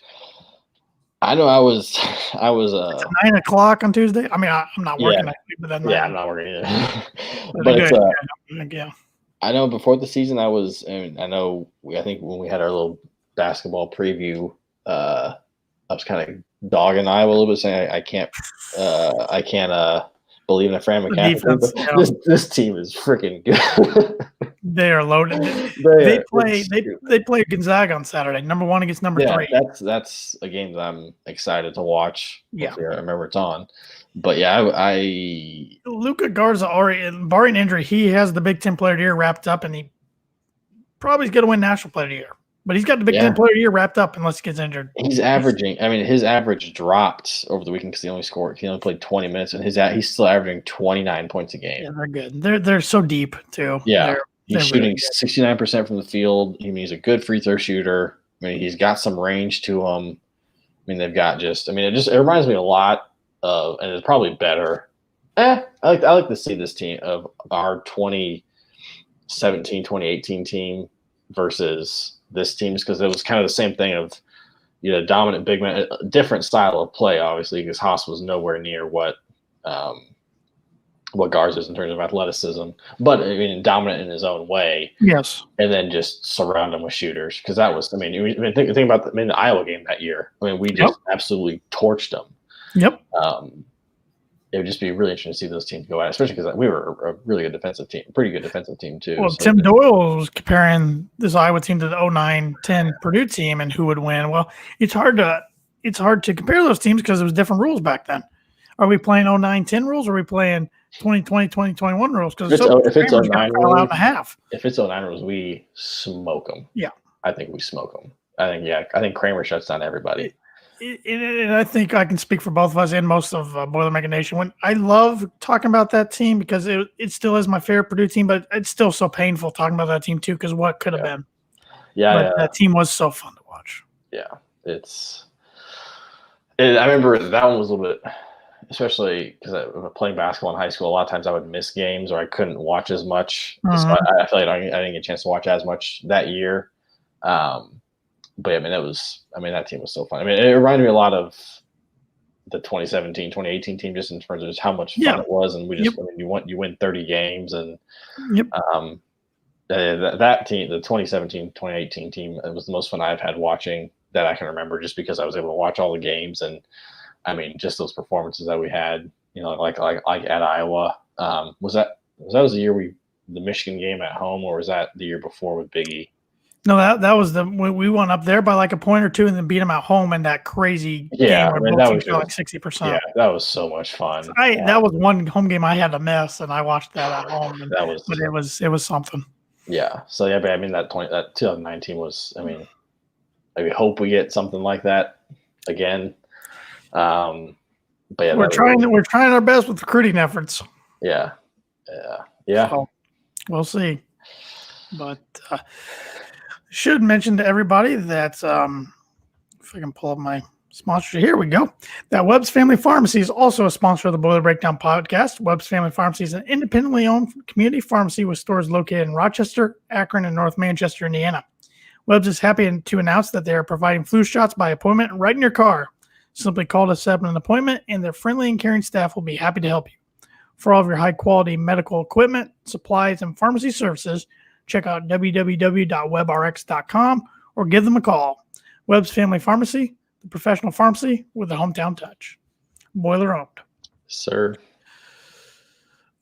I know I was. It's 9 o'clock on Tuesday. I mean, I'm not working next week, but then I'm not working either. But it's I know before the season I was. I think when we had our little basketball preview, I was kind of dogging Iowa a little bit, saying I can't believe in a Fran McCaffrey. This team is freaking good. They are loaded. They play Gonzaga on Saturday, number 1 against number 3. That's a game that I'm excited to watch. Yeah, I remember it's on. But yeah, Luka Garza already, barring injury, he has the Big Ten Player of the Year wrapped up, and he probably is going to win National Player of the Year. But he's got the Big Ten Player of the Year wrapped up unless he gets injured. He's averaging. I mean, his average dropped over the weekend because he only played 20 minutes, and he's still averaging 29 points a game. Yeah, they're good. They're so deep too. Yeah, he's shooting 69% from the field. I mean, he's a good free throw shooter. I mean, he's got some range to him. I mean, they've got it reminds me a lot of, and it's probably better. I like to see this team of our 2017, 2018 team versus this team, because it was kind of the same thing of, dominant big man, a different style of play, obviously, because Haas was nowhere near what Garza is in terms of athleticism, but I mean, dominant in his own way. Yes. And then just surround him with shooters, because that was, think about the Iowa game that year. I mean, we just absolutely torched them. Yep. It would just be really interesting to see those teams go at it, especially because we were a really good defensive team, pretty good defensive team too. Well, Tim Doyle was comparing this Iowa team to the 09-10 Purdue team and who would win. Well, it's hard to compare those teams because there was different rules back then. Are we playing 09-10 rules, or are we playing 2020, 2021 rules? Because if it's 09 rules, out and a half. If it's 09 rules, we smoke them. Yeah, I think we smoke them. I think Kramer shuts down everybody. And I think I can speak for both of us and most of Boilermaker Nation. When I love talking about that team because it still is my favorite Purdue team, but it's still so painful talking about that team too because what could have been. Yeah, that team was so fun to watch. Yeah, I remember that one was a little bit. especially because I was playing basketball in high school, a lot of times I would miss games or I couldn't watch as much. So Mhm. I feel like I didn't get a chance to watch as much that year. But I mean, that team was so fun. I mean, it reminded me a lot of the 2017, 2018 team, just in terms of just how much fun Yeah. it was. And Yep. I mean, you win 30 games, and Yep. that team, the 2017, 2018 team, it was the most fun I've had watching that I can remember, just because I was able to watch all the games. And I mean, just those performances that we had, like at Iowa. Was that the year the Michigan game at home, or was that the year before with Big E? No, that was we went up there by like a point or two and then beat them at home in that crazy game where both teams got like 60%. Yeah, that was so much fun. That was one home game I had to miss, and I watched that at home. But it was something. Yeah. So yeah, but I mean that 2019 was. I mean, I hope we get something like that again. But yeah, we're trying our best with recruiting efforts. Yeah. So, we'll see. But should mention to everybody that if I can pull up my sponsor, here we go. That Webb's Family Pharmacy is also a sponsor of the Boiler Breakdown podcast. Webb's Family Pharmacy is an independently owned community pharmacy with stores located in Rochester, Akron, and North Manchester, Indiana. Webb's is happy to announce that they are providing flu shots by appointment right in your car. Simply call to set up an appointment, and their friendly and caring staff will be happy to help you. For all of your high-quality medical equipment, supplies, and pharmacy services, check out www.webrx.com or give them a call. Webb's Family Pharmacy, the professional pharmacy with a hometown touch. Boiler owned. Sir.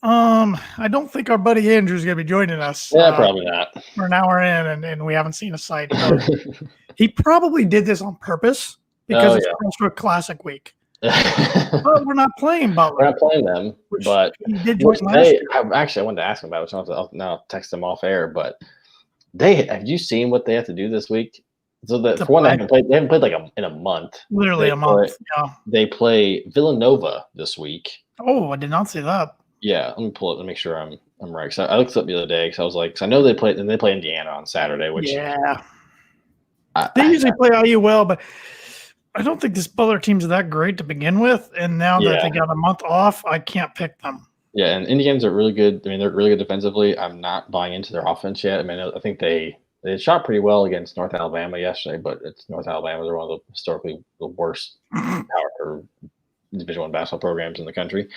I don't think our buddy Andrew's going to be joining us. Yeah, probably not. We're an hour in, and we haven't seen a site. He probably did this on purpose because it's close to a classic week. But we're not playing Butler. We're not playing them, but he did join last year. I wanted to ask him about it, so I'll now text them off air. But have you seen what they have to do this week? So for one, they haven't played like in a month. Literally a month. Yeah. They play Villanova this week. Oh, I did not see that. Yeah, let me pull it and make sure I'm right. So I looked up the other day because I was like, because I know they play Indiana on Saturday, which they usually play IU well, but I don't think this Butler team's that great to begin with. And now that they got a month off, I can't pick them. Yeah, and Indians are really good. I mean, they're really good defensively. I'm not buying into their offense yet. I mean, I think they shot pretty well against North Alabama yesterday, but it's North Alabama. They're one of the historically the worst power Division I basketball programs in the country.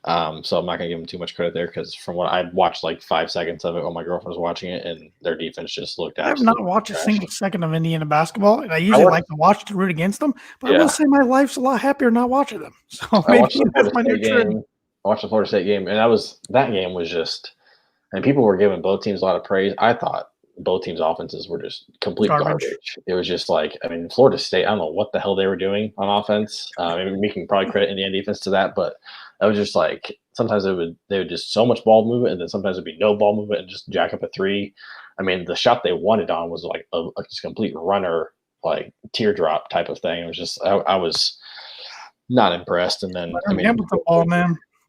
So I'm not going to give them too much credit there, because from what I watched like 5 seconds of it while my girlfriend was watching it, and their defense just looked I have not watched a single second of Indiana basketball, and I usually like to watch to root against them, but I will say my life's a lot happier not watching them. So maybe that's my new trend. I watched the Florida State game, and that game was just, and people were giving both teams a lot of praise. I thought both teams' offenses were just complete garbage. It was just like, I mean, Florida State, I don't know what the hell they were doing on offense. I mean, we can probably credit Indiana defense to that, but that was just like, sometimes they would just so much ball movement, and then sometimes it'd be no ball movement and just jack up a three. I mean, the shot they won it on was like a just complete runner, like teardrop type of thing. It was just, I was not impressed. And then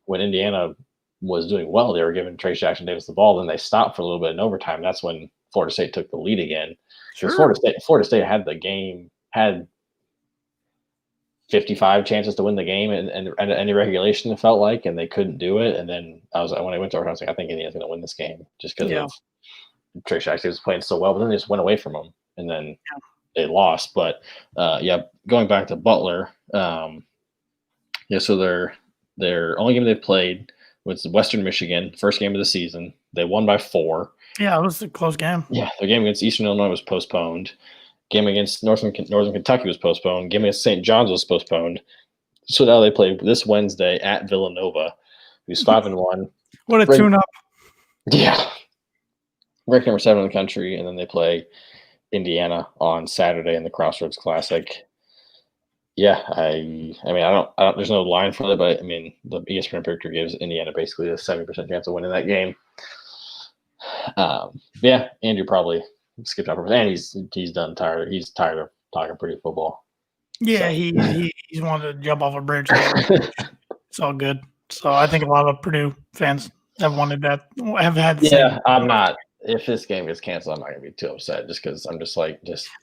when Indiana was doing well, they were giving Trace Jackson Davis the ball. Then they stopped for a little bit in overtime. That's when Florida State took the lead again. Sure. Florida State had 55 chances to win the game and any regulation, it felt like, and they couldn't do it. And then when I went to overtime, I was like, I think Indiana's going to win this game just because of Trace Jackson was playing so well. But then they just went away from them, and then they lost. But going back to Butler, so their only game they've played was Western Michigan, first game of the season. They won by 4. Yeah, it was a close game. Yeah, their game against Eastern Illinois was postponed. Game against Northern Kentucky was postponed. Game against St. John's was postponed. So now they play this Wednesday at Villanova, who's 5-1. What a tune-up. Yeah. Ranked number 7 in the country, and then they play Indiana on Saturday in the Crossroads Classic. Yeah, I mean, I don't. There's no line for it, but I mean, the ESPN predictor gives Indiana basically a 70% chance of winning that game. Andrew probably skipped out, and he's done tired. He's tired of talking Purdue football. Yeah, so. he's wanted to jump off a bridge. It's all good. So I think a lot of Purdue fans have wanted that. Have had. I'm not. if this game gets canceled, I'm not gonna be too upset just because I'm just like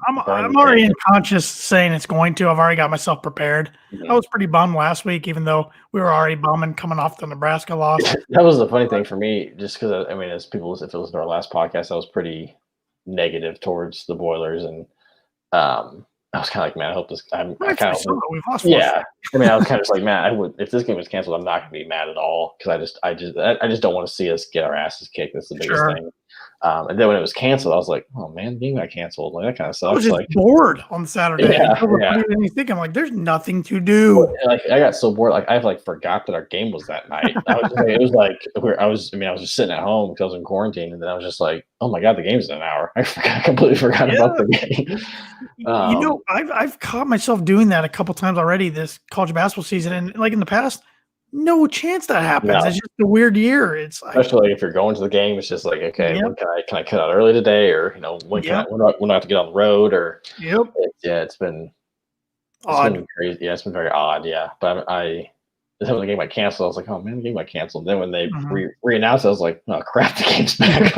I'm already unconscious saying it's going to. I've already got myself prepared. Mhm. I was pretty bummed last week, even though we were already bumming coming off the Nebraska loss. That was the funny thing for me, just because I mean, as people, if it was our last podcast, I was pretty negative towards the Boilers, and I was kind of like, man, I hope this. I kind Rightfully of, so. We've lost yeah. I mean, I was kind of just like, man, I would if this game was canceled, I'm not gonna be mad at all because I just don't want to see us get our asses kicked. That's the biggest Sure. thing. And then when it was canceled, I was like, oh man, the game got canceled. Like that kind of I was sucks. just Like, bored on Saturday. yeah, Until the yeah. Purdue and you think I'm like, there's nothing to do. Like I got so bored, like I like forgot that our game was that night. I was just, like, it was like I was just sitting at home because I was in quarantine, and then I was just like, oh my god, the game's in an hour. Completely forgot about the game. I've caught myself doing that a couple times already this college basketball season, and like in the past, no chance that happens. No. It's just a weird year. It's like, Especially like if you're going to the game, it's just like, okay, Yep. when can I cut out early today, or when Yep. when do I have to get on the road, or yep, it's been odd. crazy. Yeah, it's been very odd. Yeah, but I then when the game got canceled, I was like, oh man, the game got canceled. Then when they Mhm. re-announced, I was like, oh crap, the game's back.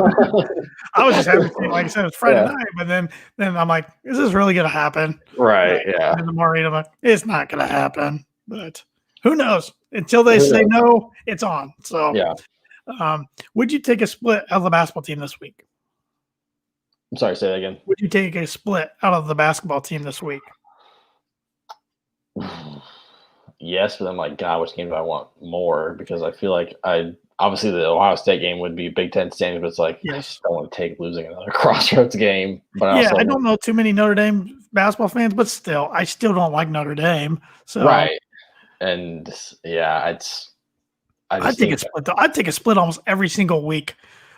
I was just happy, like I said, it's Friday Yeah. night, but then I'm like, is this really gonna happen? Right? Yeah. And in the morning, I'm like, it's not gonna happen. But who knows? Until they Who say knows? no, it's on. So, Yeah. would you take a split out of the basketball team this week? I'm sorry. Say that again. Would you take a split out of the basketball team this week? Yes, but I'm like, God, which game do I want more? Because I feel like obviously the Ohio State game would be Big Ten standings, but it's like I Yes. just don't want to take losing another Crossroads game. But I don't know too many Notre Dame basketball fans, but still, I still don't like Notre Dame. So right, and yeah, I'd take a split. Though. I'd take a split almost every single week.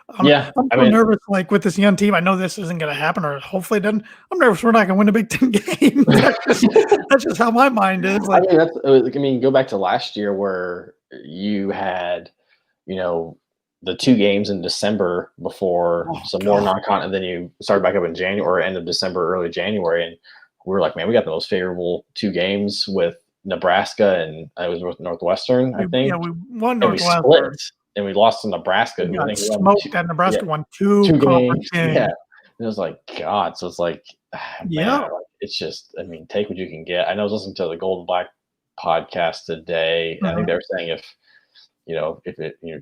I'm I so mean, nervous, like with this young team. I know this isn't going to happen, or hopefully it doesn't. I'm nervous we're not going to win a Big Ten game. That's just how my mind is. Like, I mean, go back to last year where you had, the 2 games in December before some more non-con, and then you started back up in January or end of December, early January, and we were like, man, we got the most favorable 2 games with Nebraska and it was with Northwestern, I think. yeah, we won And we Northwestern. split, and we lost to Nebraska. We Who I got think won smoked that Nebraska won 2 2 conference games. games. Yeah, and it was like God. So it's like, Yeah. man, like, it's just, I mean, take what you can get. I know I was listening to the Golden Black podcast today, and I think they were saying if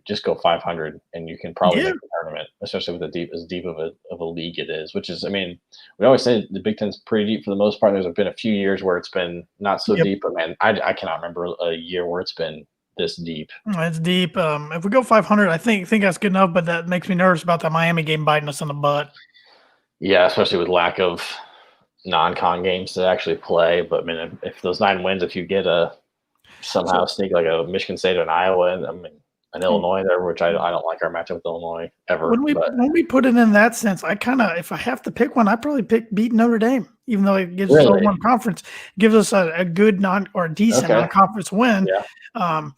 just go 500 and you can probably make the tournament, especially with as deep of a league it is, which is, I mean, we always say the Big Ten's pretty deep for the most part. There's been a few years where it's been not so deep, but man, I cannot remember a year where it's been this deep. It's deep. If we go 500, I think that's good enough, but that makes me nervous about that Miami game biting us in the butt. Yeah, especially with lack of non-con games to actually play. But I mean, if those 9 wins, if you get somehow sneak like a Michigan State or an Iowa, and I mean an Illinois there, which I don't like our matchup with Illinois ever. When we put it in that sense, I kind of, if I have to pick one, I probably pick beat Notre Dame, even though it gives us one conference, gives us a good decent non-conference win. Yeah.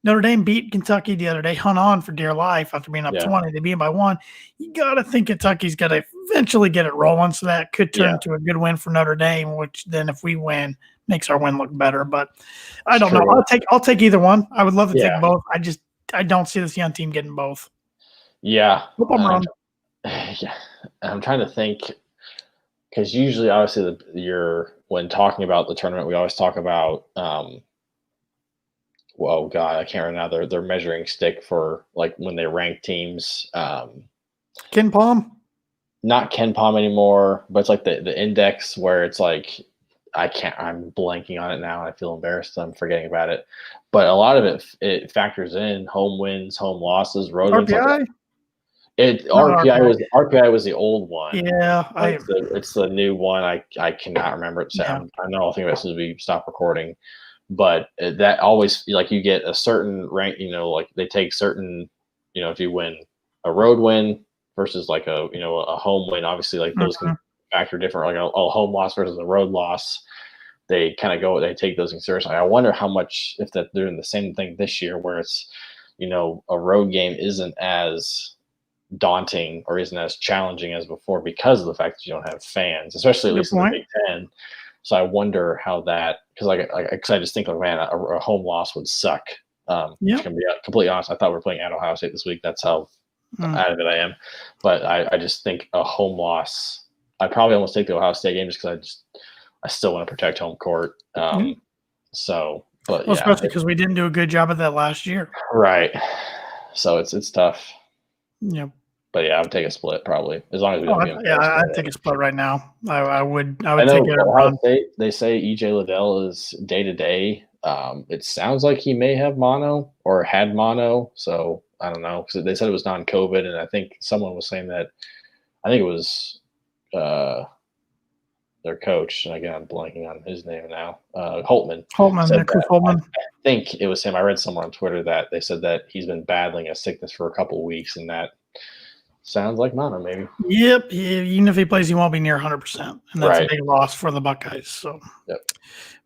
Notre Dame beat Kentucky the other day, hung on for dear life after being up 20. They beat them by 1. You got to think Kentucky's got to eventually get it rolling, so that could turn into a good win for Notre Dame, which then if we win, makes our win look better. But I don't know. I'll take either one. I would love to take both. I don't see this young team getting both. Yeah. Hope I'm wrong. Yeah. I'm trying to think, because usually, obviously, when talking about the tournament, we always talk about oh God, I can't remember now. Their measuring stick for like when they rank teams. Ken Palm? Not Ken Palm anymore, but it's like the index where it's like I'm blanking on it now, and I feel embarrassed. I'm forgetting about it. But a lot of it factors in home wins, home losses, road wins. RPI? RPI was the old one. Yeah, it's the new one. I cannot remember it. I know I'll think about it as we stop recording. But that always, like, you get a certain rank, like they take certain, if you win a road win versus like a home win, obviously like those can factor different, like a home loss versus a road loss. They kind of they take those in seriously. I wonder how much, if they're doing the same thing this year where it's, a road game isn't as daunting or isn't as challenging as before because of the fact that you don't have fans, especially at least in the Big Ten. So I wonder how that, because I just think, like, man, a home loss would suck. Which can be completely honest. I thought we were playing at Ohio State this week. That's how out of it I am. But I just think a home loss. I'd probably almost take the Ohio State game just because I still want to protect home court. So, but Well, yeah, especially because we didn't do a good job of that last year. right. So it's tough. Yeah. But yeah, I would take a split probably as long as we don't get I'd take a split right now. I would I take know it. Ohio State, they say EJ Liddell is day to day. It sounds like he may have mono or had mono. So I don't know. So they said it was non-COVID, and I think someone was saying that. I think it was their coach, and again I'm blanking on his name now. Holtman. Chris Holtman. I think it was him. I read somewhere on Twitter that they said that he's been battling a sickness for a couple of weeks, and that sounds like mono maybe. Yep. Even if he plays, he won't be near 100%, and that's a big loss for the Buckeyes. So. Yep.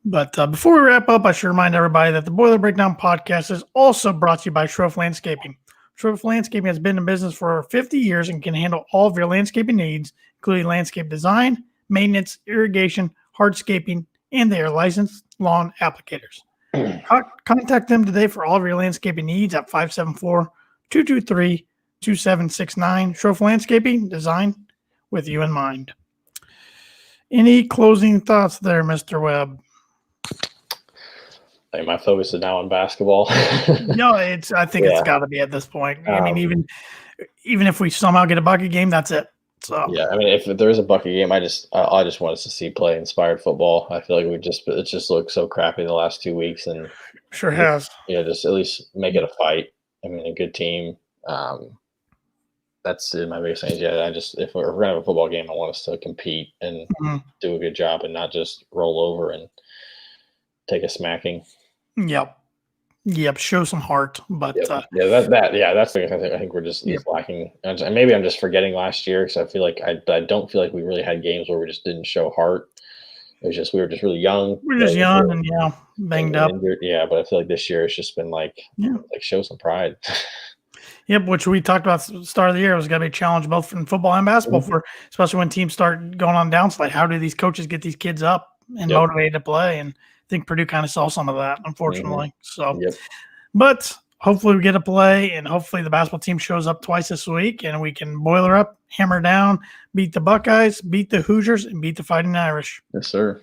But before we wrap up, I should remind everybody that the Boiler Breakdown podcast is also brought to you by Schroff Landscaping. Schroff Landscaping has been in business for 50 years and can handle all of your landscaping needs, including landscape design, maintenance, irrigation, hardscaping, and they are licensed lawn applicators. Contact them today for all of your landscaping needs at 574-223-2769. Schroff Landscaping, design with you in mind. Any closing thoughts there, Mr. Webb? My focus is now on basketball. No, I think it's got to be at this point. I mean, even if we somehow get a bucket game, that's it. So yeah, I mean, if there is a bucket game, I just want us to see play inspired football. I feel like it just looked so crappy the last 2 weeks, and sure has. Yeah, just at least make it a fight. I mean, a good team. That's my biggest thing. Yeah, if we're gonna have a football game, I want us to compete and do a good job and not just roll over and take a smacking. Yep. Show some heart, but that's the thing. I think we're just lacking. And maybe I'm just forgetting last year because I feel like I don't feel like we really had games where we just didn't show heart. It was just we were just really young. We're just young and banged up. Injured. Yeah, but I feel like this year it's just been like show some pride. Yep, which we talked about at the start of the year. It was going to be a challenge both in football and basketball, especially when teams start going on downslide. How do these coaches get these kids up and motivated to play? And I think Purdue kind of saw some of that, unfortunately. But hopefully we get to play, and hopefully the basketball team shows up twice this week, and we can boiler up, hammer down, beat the Buckeyes, beat the Hoosiers, and beat the Fighting Irish. Yes, sir.